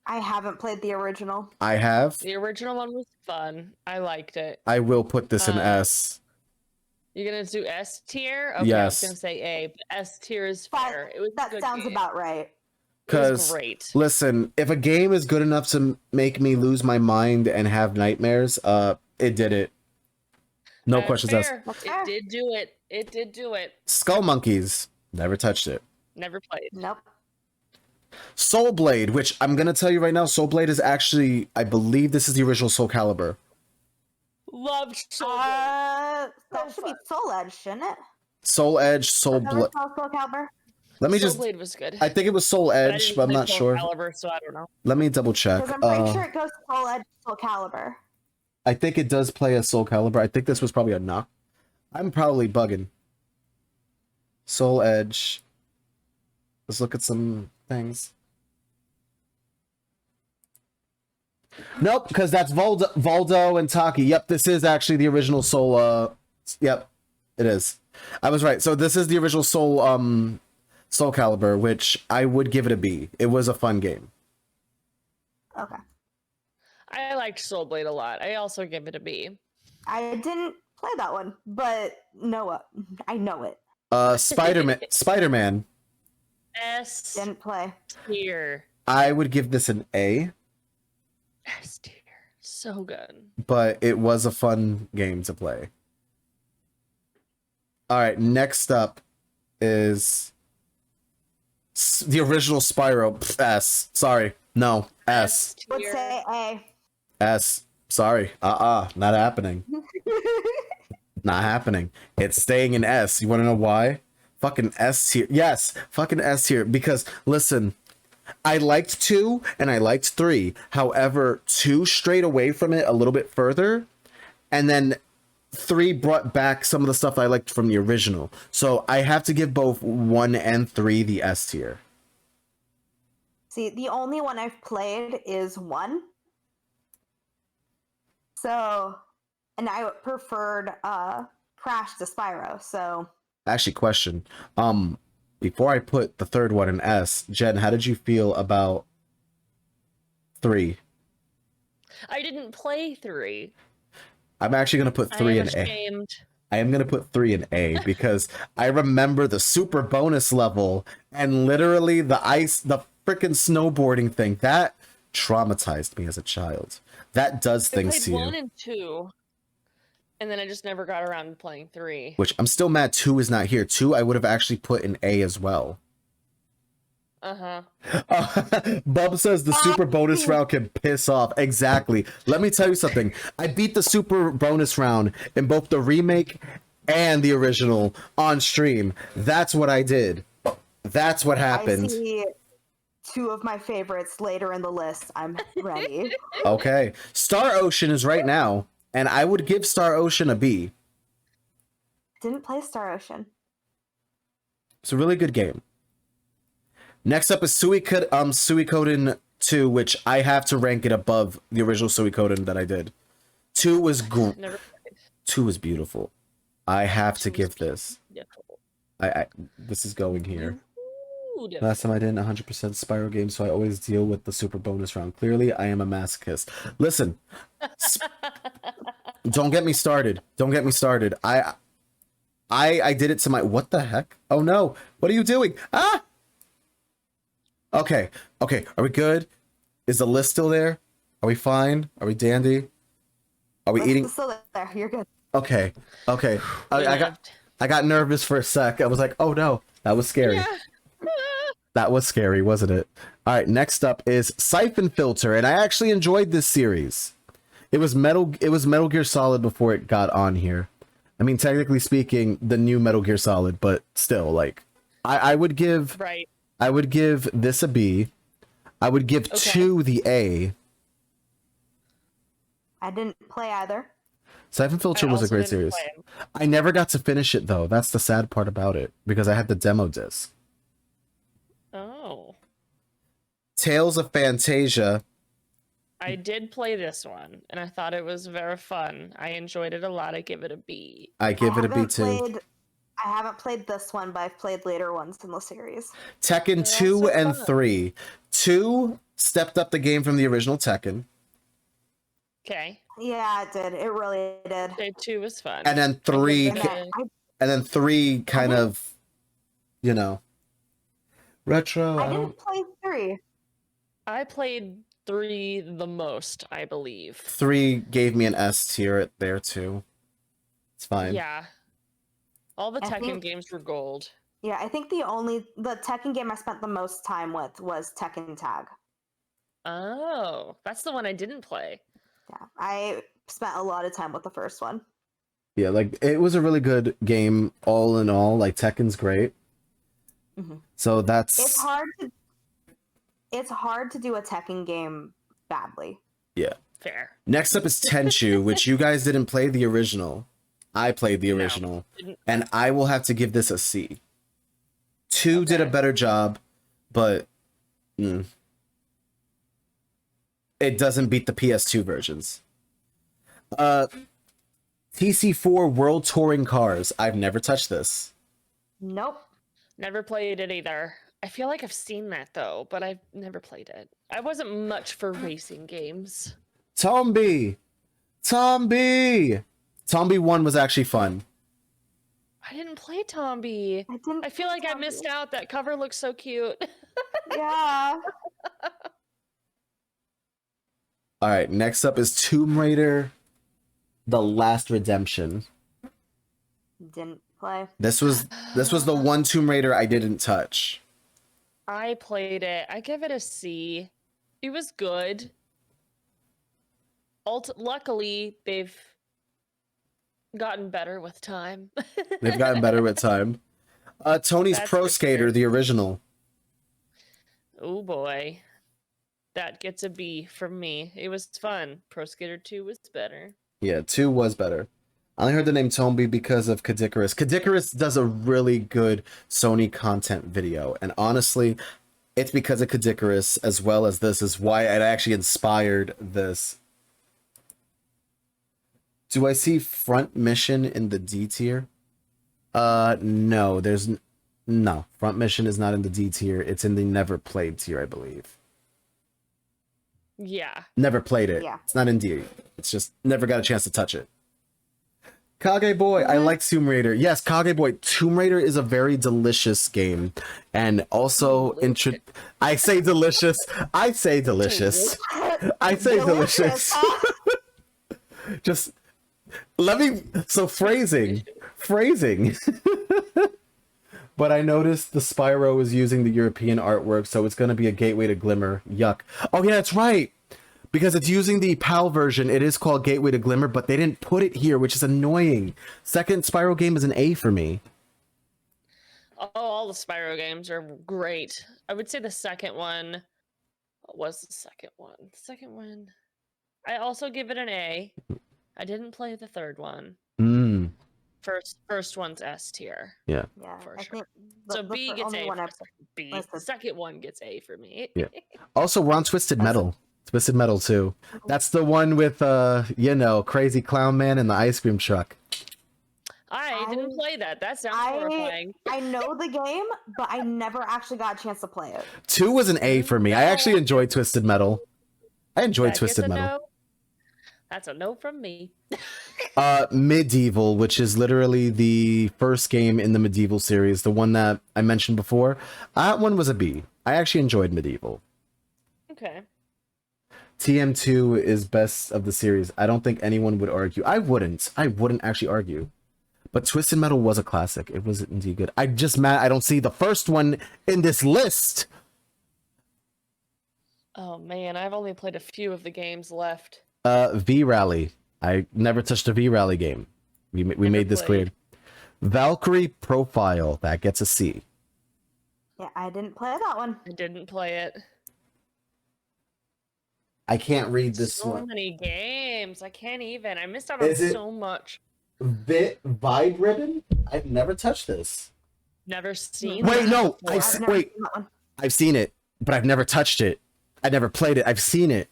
I haven't played the original. I have. The original one was fun. I liked it. I will put this in Uh, S. You're gonna do S tier? Okay, I was Yes. gonna say A, but S tier is Fine, fair. It was a That good sounds game. about right. It was Because, great. listen, if a game is good enough to make me lose my mind and have nightmares, it did it. No That's questions asked. fair. That's It fair. did do it. It did do it. Skull Monkeys. Never touched it. Never played. Nope. Soul Blade, which I'm going to tell you right now, Soul Blade is actually, I believe this is the original Soul Calibur. Loved Soul Blade. That So should be fun. Soul Edge, shouldn't it? Soul Edge, Soul Never Blade. saw Soul Calibur. Let me Soul just, Blade was good. I think it was Soul But I Edge, didn't but I'm play not Soul sure. Calibur, so I don't know. Let me double check. Because I'm pretty sure it goes Soul Edge, Soul Calibur. I think it does play a Soul Calibur. I think this was probably a knock. I'm probably bugging. Soul Edge. Let's look at some things. Nope, because that's Voldo and Taki. Yep, this is actually the original Soul. Yep, it is. I was right. So this is the original Soul Calibur, which I would give it a B. It was a fun game. Okay. I liked Soul Blade a lot. I also give it a B. I didn't play that one, but I know it. Spider-Man. S Didn't play. tier. I would give this an A, S tier. So good. but it was a fun game to play. All right, next up is the original Spyro. S. Sorry. No. S. Would say A. S. Sorry. Not happening. Not happening. It's staying in S. You want to know why? Fucking S tier. Yes, fucking S tier. Because, listen, I liked 2 and I liked 3. However, 2 strayed away from it a little bit further. And then 3 brought back some of the stuff I liked from the original. So I have to give both 1 and 3 the S tier. See, the only one I've played is 1. So, and I preferred Crash to Spyro. So, Actually, question. Before I put the third one in S, Jen, how did you feel about 3? I didn't play 3. I'm actually gonna put 3 in A. ashamed. I am gonna put 3 in A because I remember the super bonus level and literally the freaking snowboarding thing that traumatized me as a child. That does I things played to you. 1 and 2. And then I just never got around to playing 3. Which I'm still mad 2 is not here. 2 I would have actually put in A as well. Uh-huh. Bub says the super bonus round can piss off. Exactly. Let me tell you something. I beat the super bonus round in both the remake and the original on stream. That's what I did. That's what happened. I see 2 of my favorites later in the list. I'm ready. Okay. Star Ocean is right now, and I would give Star Ocean a B. Didn't play Star Ocean. It's a really good game. Next up is Suikoden 2, which I have to rank it above the original Suikoden that I did. 2 was Never played. 2 was beautiful. I have to 2 was give this. beautiful. This is going here. Beautiful. Last time I did 100% Spyro game, so I always deal with the super bonus round. Clearly, I am a masochist. Listen, don't get me started. Don't get me started. I did it to my... What the heck? Oh no! What are you doing? Ah! Okay. Okay. Are we good? Is the list still there? Are we fine? Are we dandy? Are we eating? It's still there. You're good. Okay. Okay. I got nervous for a sec. I was like, oh no, that was scary. Yeah. That was scary, wasn't it? All right, next up is Siphon Filter, and I actually enjoyed this series. It was Metal Gear Solid before it got on here. I mean, technically speaking, the new Metal Gear Solid, but still, like, I would give Right. I would give this a B. I would give 2 the A. I didn't play either. Siphon Filter I was a also great didn't series. play 'em. I never got to finish it though. That's the sad part about it because I had the demo disc. Oh. Tales of Fantasia. I did play this one, and I thought it was very fun. I enjoyed it a lot. I give it a B. I give it a B too. I haven't played this one, but I've played later ones in the series. Tekken They're 2 also and fun. 3. 2 stepped up the game from the original Tekken. Okay. Yeah, it did. It really did. Day 2 was fun. And then 3 And then and then 3 kind of, you know, retro. I didn't play 3. I played 3 the most, I believe. 3 gave me an S tier there too. It's fine. Yeah. All the I Tekken think- games were gold. Yeah, I think the Tekken game I spent the most time with was Tekken Tag. Oh, that's the one I didn't play. Yeah, I spent a lot of time with the first one. Yeah, like it was a really good game all in all. Like Tekken's great. Mhm. So that's It's hard to do a Tekken game badly. yeah. Fair. Next up is Tenchu, which you guys didn't play the original. I played the No. original, Didn't- and I will have to give this a C. 2 did a Okay. better job, but it doesn't beat the PS2 versions. TC4 World Touring Cars. I've never touched this. Nope. Never played it either. I feel like I've seen that though, but I've never played it. I wasn't much for racing games. Tombi 1 was actually fun. I didn't play Tombi. I feel like I missed out. That cover looks so cute. Yeah. All right, next up is Tomb Raider: The Last Redemption. Didn't play. This was the one Tomb Raider I didn't touch. I played it. I give it a C. It was good. Luckily, they've gotten better with time. They've gotten better with time. Tony's That's Pro for Skater, sure. the original. Oh boy. That gets a B from me. It was fun. Pro Skater 2 was better. Yeah, 2 was better. I only heard the name Tombi because of Kadikarus. Kadikarus does a really good Sony content video, and honestly, it's because of Kadikarus as well as this is why it actually inspired this. Do I see Front Mission in the D tier? No, no. Front Mission is not in the D tier. It's in the never played tier, I believe. Yeah. Never played it. Yeah. It's not in D. It's just never got a chance to touch it. Kage Boy, I like Tomb Raider. Yes, Kage Boy, Tomb Raider is a very delicious game, and also I say delicious. I say delicious. I say delicious. Just let me. So phrasing. But I noticed the Spyro is using the European artwork, so it's going to be a gateway to Glimmer. Yuck. Oh yeah, that's right. Because it's using the PAL version, it is called Gateway to Glimmer, but they didn't put it here, which is annoying. Second Spyro game is an A for me. Oh, all the Spyro games are great. I would say the second one. What was the second one? The second one. I also give it an A. I didn't play the third one. First one's S tier. Yeah. Yeah, For I sure. think So B gets only A. one For I've B. listed. The second one gets A for me. Yeah. Also, we're on Twisted Metal. Twisted Metal too. That's the one with Crazy Clown Man and the ice cream truck. I didn't play that. That sounds horrifying. I know the game, but I never actually got a chance to play it. 2 was an A for me. I actually enjoyed Twisted Metal. I enjoyed That Twisted gets a Metal. no. That's a no from me. Medieval, which is literally the first game in the Medieval series, the one that I mentioned before. That one was a B. I actually enjoyed Medieval. Okay. TM2 is best of the series. I don't think anyone would argue. I wouldn't actually argue. But Twisted Metal was a classic. It was indeed good. I'm just mad I don't see the first one in this list. Oh man, I've only played a few of the games left. V-Rally. I never touched a V-Rally game. We made this clear. played. Valkyrie Profile. That gets a C. Yeah, I didn't play that one. I didn't play it. I can't read this So one. many games. I can't even. I missed out on Is it- so much. Vibe Ribbon? I've never touched this. Never seen. Wait, that no. before. I've never Wait. seen that one. I've seen it, but I've never touched it. I never played it. I've seen it.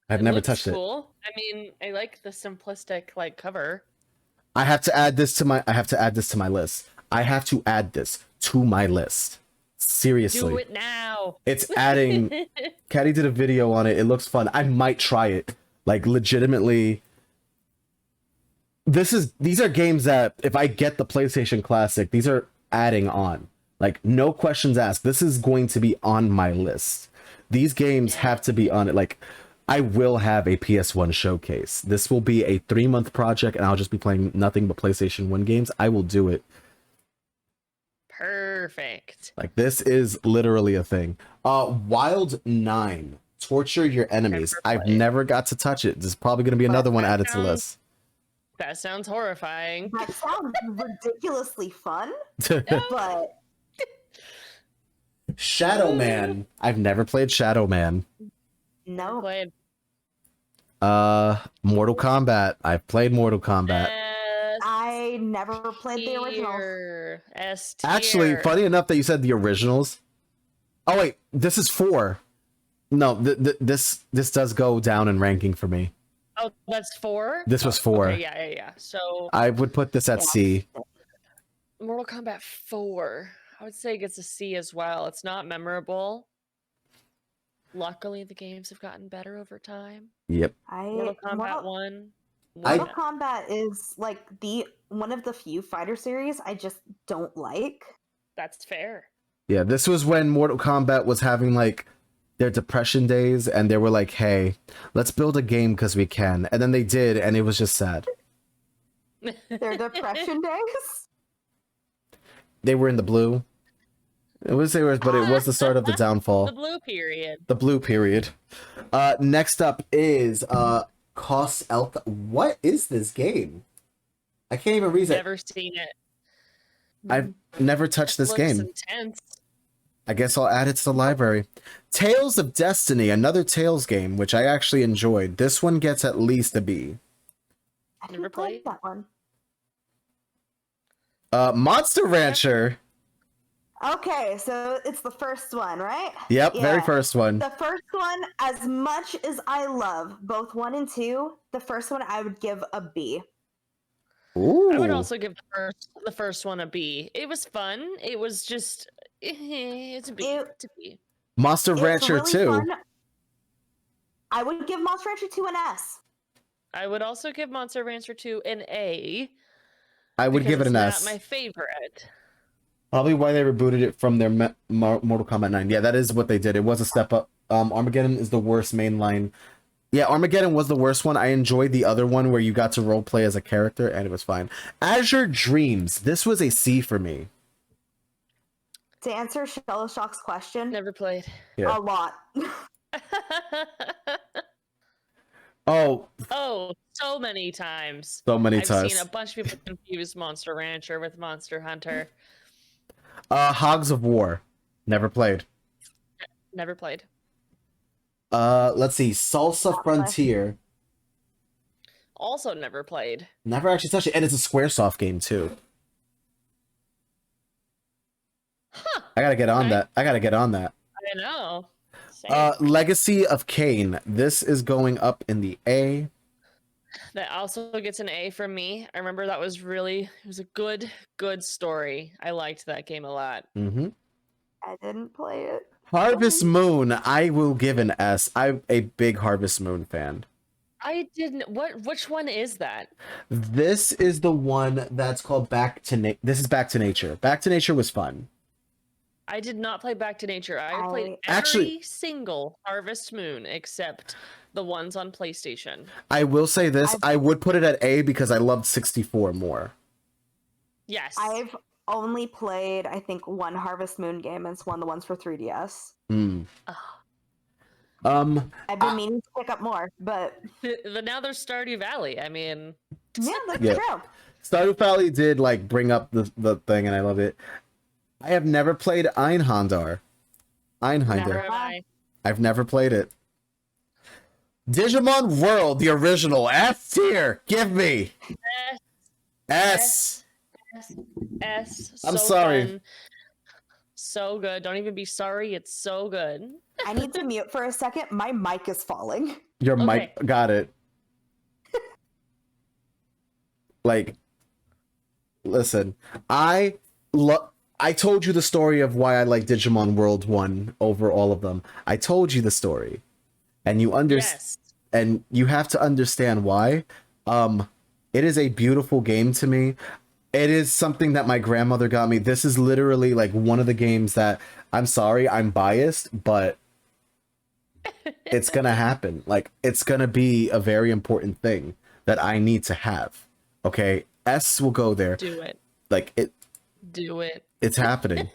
I've It never looks touched it. cool. I mean, I like the simplistic cover. I have to add this to my list. I have to add this to my list. Seriously. Do it now. It's adding. Caddy did a video on it. It looks fun. I might try it. Like legitimately. These are games that if I get the PlayStation Classic, these are adding on. Like no questions asked. This is going to be on my list. These games have to be on it. Like I will have a PS1 showcase. This will be a 3-month project and I'll just be playing nothing but PlayStation 1 games. I will do it. Perfect. Like this is literally a thing. Wild 9. Torture your enemies. Never I've played. never got to touch it. There's probably going to be another one added to the list. That sounds horrifying. That sounds ridiculously fun, but Shadow Man. I've never played Shadow Man. no. Played. Mortal Kombat. I've played Mortal Kombat. Yes. I never played the originals. S tier. Actually, funny enough that you said the originals. Oh wait, this is 4. No, this does go down in ranking for me. Oh, that's 4? This was 4. Okay, yeah. So I would put this at Yeah. C. Mortal Kombat 4. I would say it gets a C as well. It's not memorable. Luckily, the games have gotten better over time. Yep. Mortal Kombat 1. Mortal Kombat is like one of the few fighter series I just don't like. That's fair. Yeah, this was when Mortal Kombat was having like their depression days, and they were like, "Hey, let's build a game because we can," and then they did, and it was just sad. Their depression days. They were in the blue. It was but it was the start of the downfall. The blue period. The blue period. Next up is Cos Elka. What is this game? I can't even read it. Never seen it. I've never touched this Looks game. intense. I guess I'll add it to the library. Tales of Destiny, another Tales game, which I actually enjoyed. This one gets at least a B. I Never never played played? that one. Monster Rancher. Okay, so it's the first one, right? Yep, very Yeah. first one. The first one, as much as I love both 1 and 2, the first one I would give a B. Ooh. I would also give the first one a B. It was fun. It was just it's a B. It's a B. Monster It's Rancher really 2. fun. I would give Monster Rancher 2 an S. I would also give Monster Rancher 2 an A. I would give it an it's S. not my favorite. Probably why they rebooted it from their Mortal Kombat 9. Yeah, that is what they did. It was a step up. Armageddon is the worst mainline. Yeah, Armageddon was the worst one. I enjoyed the other one where you got to roleplay as a character, and it was fine. Azure Dreams. This was a C for me. To answer Shellshock's question, Never played. Yeah. a lot. Oh, So many times. so many I've times. seen a bunch of people confuse Monster Rancher with Monster Hunter. Hogs of War. Never played. Never played. Let's see. Salsa Frontier. Also never played. Never actually touched it. And it's a Squaresoft game, too. Huh. I gotta get on Okay. that. I gotta get on that. I know. Same. Legacy of Kain. This is going up in the A. That also gets an A from me. I remember that was it was a good story. I liked that game a lot. Mm-hmm. I didn't play it. Harvest Moon, I will give an S. I'm a big Harvest Moon fan. I didn't. Which one is that? This is the one that's called This is Back to Nature. Back to Nature was fun. I did not play Back to Nature. I played every Actually- single Harvest Moon except the ones on PlayStation. I will say this. I've- I would put it at A because I loved 64 more. Yes. I've only played, I think, one Harvest Moon game, and it's one of the ones for 3DS. Mm. Ugh. I've been meaning to pick up more, but But now there's Stardew Valley. I mean, yeah, that's Yeah. true. Stardew Valley did like bring up the thing, and I love it. I have never played never Einhander. have I. I've never played it. Digimon World, the original. F tier. Give me. S. S. I'm so sorry. fun. So good. Don't even be sorry. It's so good. I need to mute for a second. My mic is falling. Your Okay. mic got it. Like, listen, I told you the story of why I like Digimon World 1 over all of them. I told you the story. And you Yes. and you have to understand why. It is a beautiful game to me. It is something that my grandmother got me. This is literally like one of the games that, I'm sorry, I'm biased, but it's gonna happen. Like, it's gonna be a very important thing that I need to have. Okay, S will go there. Do it. Like, Do it. it's happening.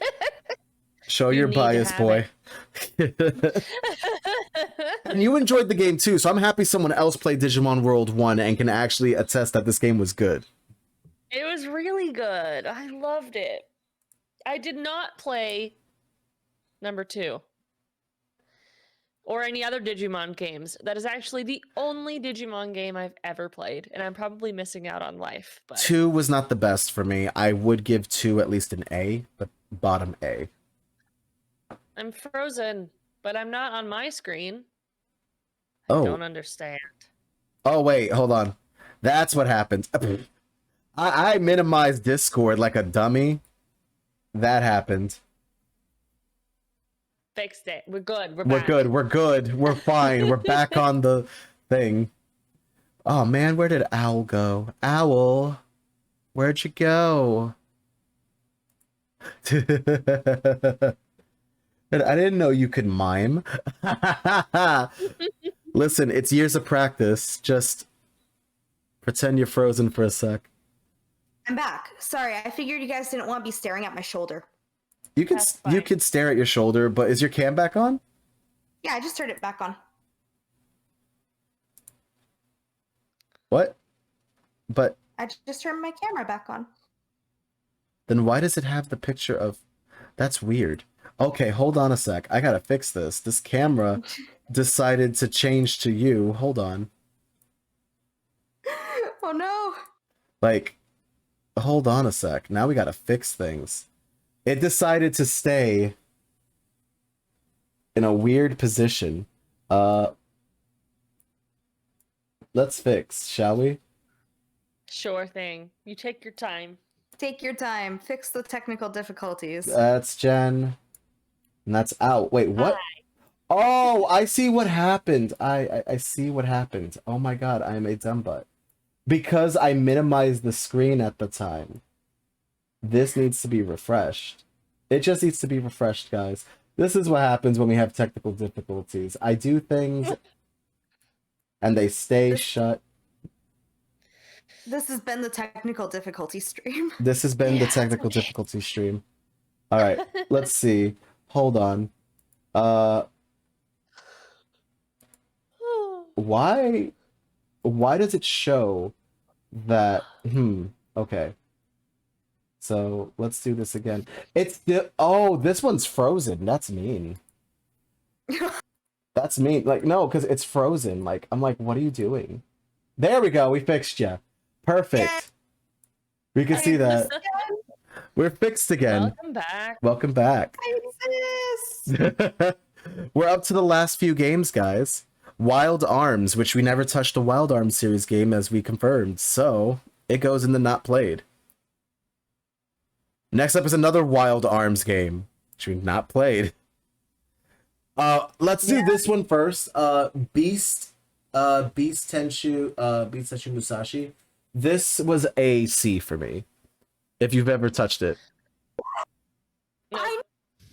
Show You your need to bias, have boy. And you enjoyed the game too, so I'm happy someone else played Digimon World 1 and can actually attest that this game was good. It was really good. I loved it. I did not play number 2. or any other Digimon games. That is actually the only Digimon game I've ever played, and I'm probably missing out on life. But 2 was not the best for me. I would give 2 at least an A, but bottom A. I'm frozen, but I'm not on my screen. Oh. I don't understand. Oh, wait, hold on. That's what happened. I minimized Discord like a dummy. That happened. Fixed it. We're good. We're We're back. good. We're good. We're fine. We're back on the thing. Oh, man, where did Owl go? Owl, where'd you go? I didn't know you could mime. Listen, it's years of practice. Just pretend you're frozen for a sec. I'm back. Sorry, I figured you guys didn't want to be staring at my shoulder. You could That's you fine. could stare at your shoulder, but is your cam back on? Yeah, I just turned it back on. What? But I just turned my camera back on. then why does it have the picture of... That's weird. Okay, hold on a sec. I gotta fix this. This camera decided to change to you. Hold on. Oh no. Like, hold on a sec. Now we gotta fix things. It decided to stay in a weird position. Let's fix, shall we? Sure thing. You take your time. Take your time. Fix the technical difficulties. That's Jen. And that's out. Wait, what? Oh, I see what happened. I see what happened. Oh my god, I am a dumb butt. Because I minimized the screen at the time. This needs to be refreshed. It just needs to be refreshed, guys. This is what happens when we have technical difficulties. I do things and they stay shut. This has been the technical difficulty stream. This has been the technical difficulty stream. All right, let's see. Hold on. Why does it show that okay. So, let's do this again. It's the this one's frozen. That's mean. That's mean. Like no, cuz it's frozen. Like I'm like what are you doing? There we go. We fixed you. Perfect. We can see that. We're fixed again. Welcome back. Welcome back. This. We're up to the last few games, guys. Wild Arms, which we never touched a Wild Arms series game as we confirmed, so it goes in the not played. Next up is another Wild Arms game, which we've not played. Let's do this one first. Beast Tenchu Musashi. This was a C for me. If you've ever touched it. No. I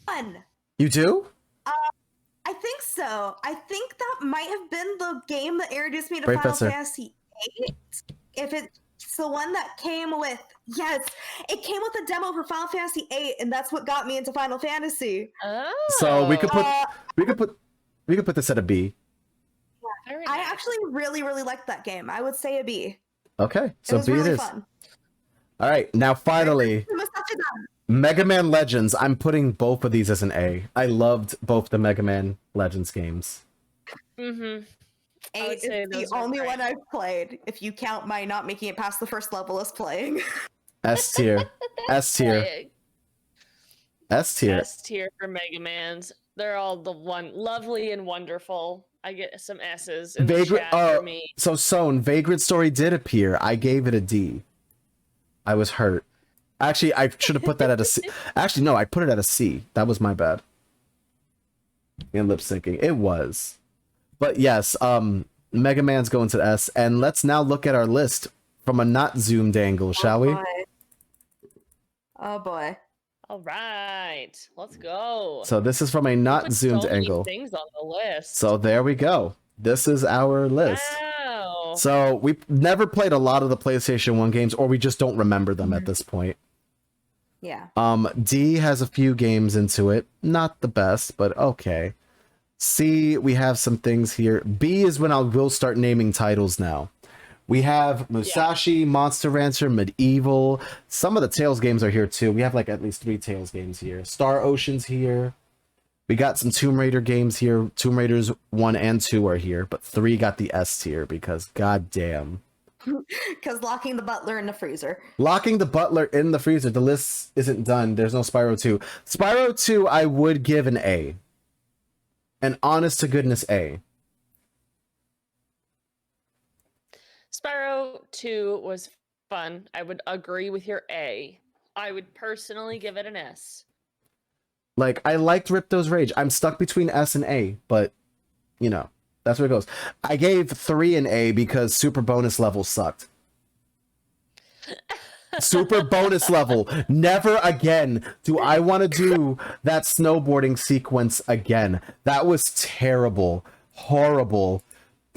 won. You do? I think so. I think that might have been the game that introduced me to Brave Final Fencer. Fantasy VIII. If it's the one that came with, yes, it came with a demo for Final Fantasy VIII, and that's what got me into Final Fantasy. Oh. So we could put Uh, we could put this at a B. Very I nice. actually really, really liked that game. I would say a B. Okay, It so was B really it is. fun. All right, now finally, Musashi done. Mega Man Legends. I'm putting both of these as an A. I loved both the Mega Man Legends games. Mm-hmm. I would 8 say is the those are only great. one I've played, if you count my not making it past the first level as playing. S tier, S tier, S tier. S tier for Mega Mans. They're all the one lovely and wonderful. I get some S's in the Vagrant. chat for me. So Sown, Vagrant Story did appear. I gave it a D. I was hurt. Actually, I should have put that at a C. Actually, no, I put it at a C. That was my bad. In lip syncing, it was. But yes, Mega Man's going to S, and let's now look at our list from a not zoomed angle, shall we? Boy. Oh boy. All right, let's go. So this is from a not Put zoomed so many angle. Things on the list. So there we go. This is our list. Wow. So we've never played a lot of the PlayStation 1 games, or we just don't remember them at this point. Yeah. D has a few games into it. Not the best, but okay. C, we have some things here. B is when we'll start naming titles now. We have Musashi, Monster Rancher, Medieval. Some of the Tales games are here too. We have like at least 3 Tales games here. Star Ocean's here. We got some Tomb Raider games here. Tomb Raiders 1 and 2 are here, but 3 got the S tier because goddamn. Because locking the butler in the freezer. Locking the butler in the freezer. The list isn't done. There's no Spyro 2. Spyro 2, I would give an A. An honest to goodness A. Spyro 2 was fun. I would agree with your A. I would personally give it an S. Like, I liked Ripto's Rage. I'm stuck between S and A, but, you know, that's where it goes. I gave 3 an A because Super Bonus Level sucked. Super Bonus Level. Never again do I want to do that snowboarding sequence again. That was terrible. Horrible.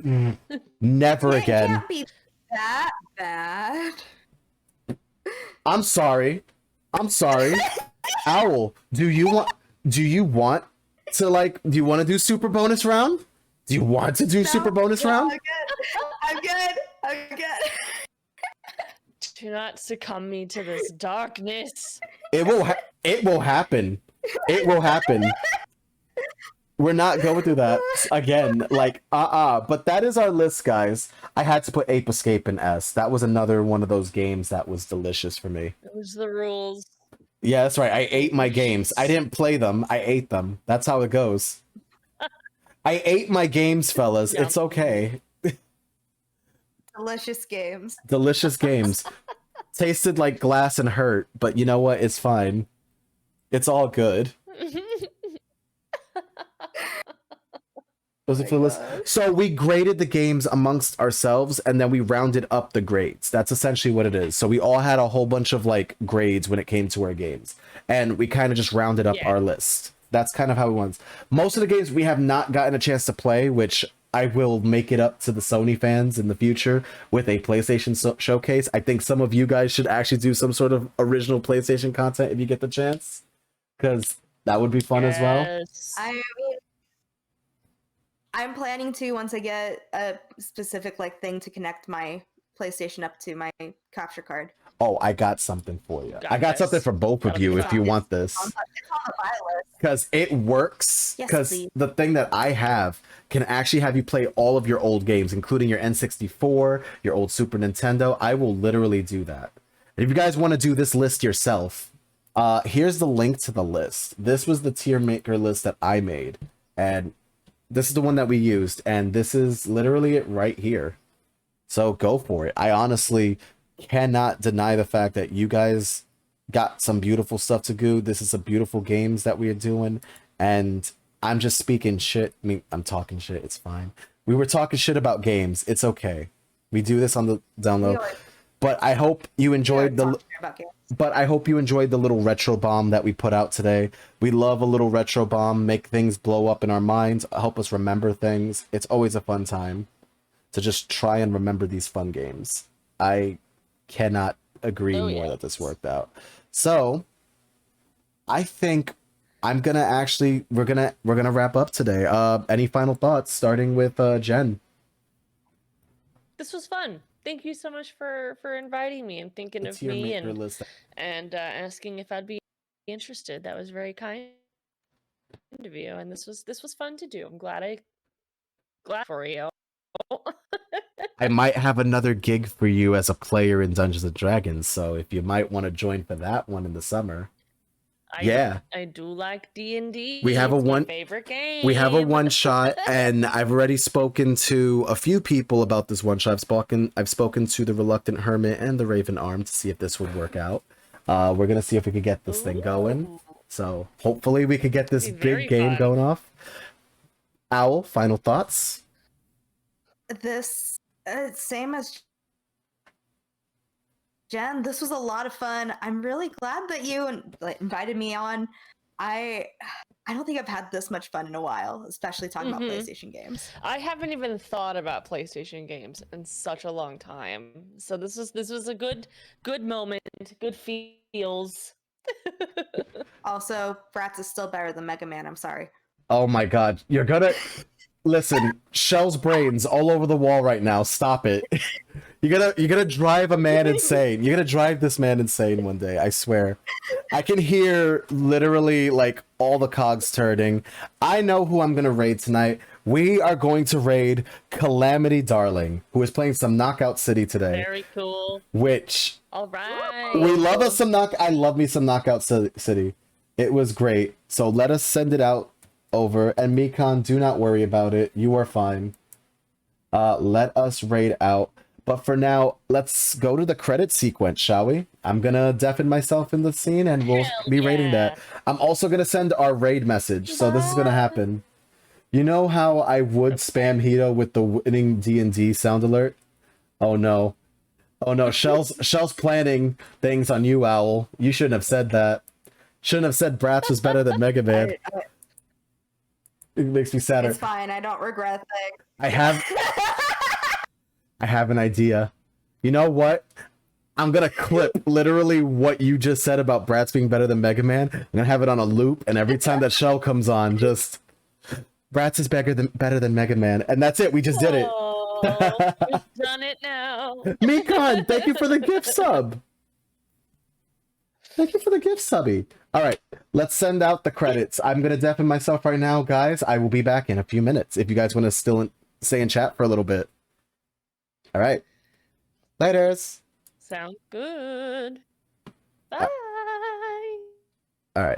Never It again. can't be that bad. I'm sorry. Owl, do you want to, like, do you want to do Super Bonus Round? Do you want to do Super Bonus Round? I'm good. Do not succumb me to this darkness. It will happen. It will happen. We're not going through that again. Like, But that is our list, guys. I had to put Ape Escape in S. That was another one of those games that was delicious for me. Those are the rules. Yeah, that's right. I ate my games. I didn't play them. I ate them. That's how it goes. I ate my games, fellas. Yum. It's okay. Delicious games. Delicious games. Tasted like glass and hurt, but you know what? It's fine. It's all good. Was it for the list? So we graded the games amongst ourselves, and then we rounded up the grades. That's essentially what it is. So we all had a whole bunch of like grades when it came to our games, and we kind of just rounded up our list. That's kind of how it went. Most of the games we have not gotten a chance to play, which I will make it up to the Sony fans in the future with a PlayStation showcase. I think some of you guys should actually do some sort of original PlayStation content if you get the chance, because that would be fun as well. I mean, I'm planning to, once I get a specific like thing to connect my PlayStation up to my capture card. Oh, I got something for you. I got something for both of you if you want this. It's on the buy list. Because it works. Yes, Because please. the thing that I have can actually have you play all of your old games, including your N64, your old Super Nintendo. I will literally do that. And if you guys want to do this list yourself, here's the link to the list. This was the tier maker list that I made. And this is the one that we used. And this is literally it right here. So go for it. I honestly cannot deny the fact that you guys got some beautiful stuff to do. This is some beautiful games that we are doing, and I'm just speaking shit. I mean, I'm talking shit. It's fine. We were talking shit about games. It's okay. We do this on the download. But I hope you enjoyed the. But I hope you enjoyed the little retro bomb that we put out today. We love a little retro bomb. Make things blow up in our minds. Help us remember things. It's always a fun time to just try and remember these fun games. I cannot agree more that this worked out. So I think I'm gonna actually we're gonna wrap up today. Any final thoughts, starting with Jen? This was fun. Thank you so much for inviting me and thinking The of tier me maker list. and asking if I'd be interested. That was very kind of you, and this was fun to do. I'm glad for you. I might have another gig for you as a player in Dungeons and Dragons, so if you might want to join for that one in the summer. I do like D&D. We have It's my favorite game. We have a one shot, and I've already spoken to a few people about this one shot. I've spoken to the Reluctant Hermit and the Raven Arm to see if this would work out. We're gonna see if we could get this thing going. So hopefully we could get this big game going off. Owl, final thoughts? This same as Jen. This was a lot of fun. I'm really glad that you invited me on. I don't think I've had this much fun in a while, especially talking about PlayStation games. I haven't even thought about PlayStation games in such a long time. So this was a good moment, good feels. Also, Bratz is still better than Mega Man. I'm sorry. Oh my god, you're gonna Listen, Shell's brains all over the wall right now. Stop it. You're gonna drive a man insane. You're gonna drive this man insane one day, I swear. I can hear literally like all the cogs turning. I know who I'm gonna raid tonight. We are going to raid Calamity Darling, who is playing some Knockout City today. Very cool. Which All right. we love us some I love me some Knockout City. It was great. So let us send it out over. And Mikon, do not worry about it. You are fine. Let us raid out. But for now, let's go to the credit sequence, shall we? I'm gonna deafen myself in the scene and we'll be raiding that. I'm also gonna send our raid message, so this is gonna happen. You know how I would spam Hito with the winning D&D sound alert? Oh no. Oh no, Shell's planning things on you, Owl. You shouldn't have said that. Shouldn't have said Bratz was better than Mega Man. It makes me sadder. It's fine. I don't regret things. I have an idea. You know what? I'm gonna clip literally what you just said about Bratz being better than Mega Man. I'm gonna have it on a loop, and every time that Shell comes on, just Bratz is better than Mega Man, and that's it. We just did it. We've done it now. Mikon, thank you for the gift sub. Thank you for the gift subby. All right, let's send out the credits. I'm gonna deafen myself right now, guys. I will be back in a few minutes. If you guys want to still stay in chat for a little bit. All right. Laters. Sounds good. Bye. All right.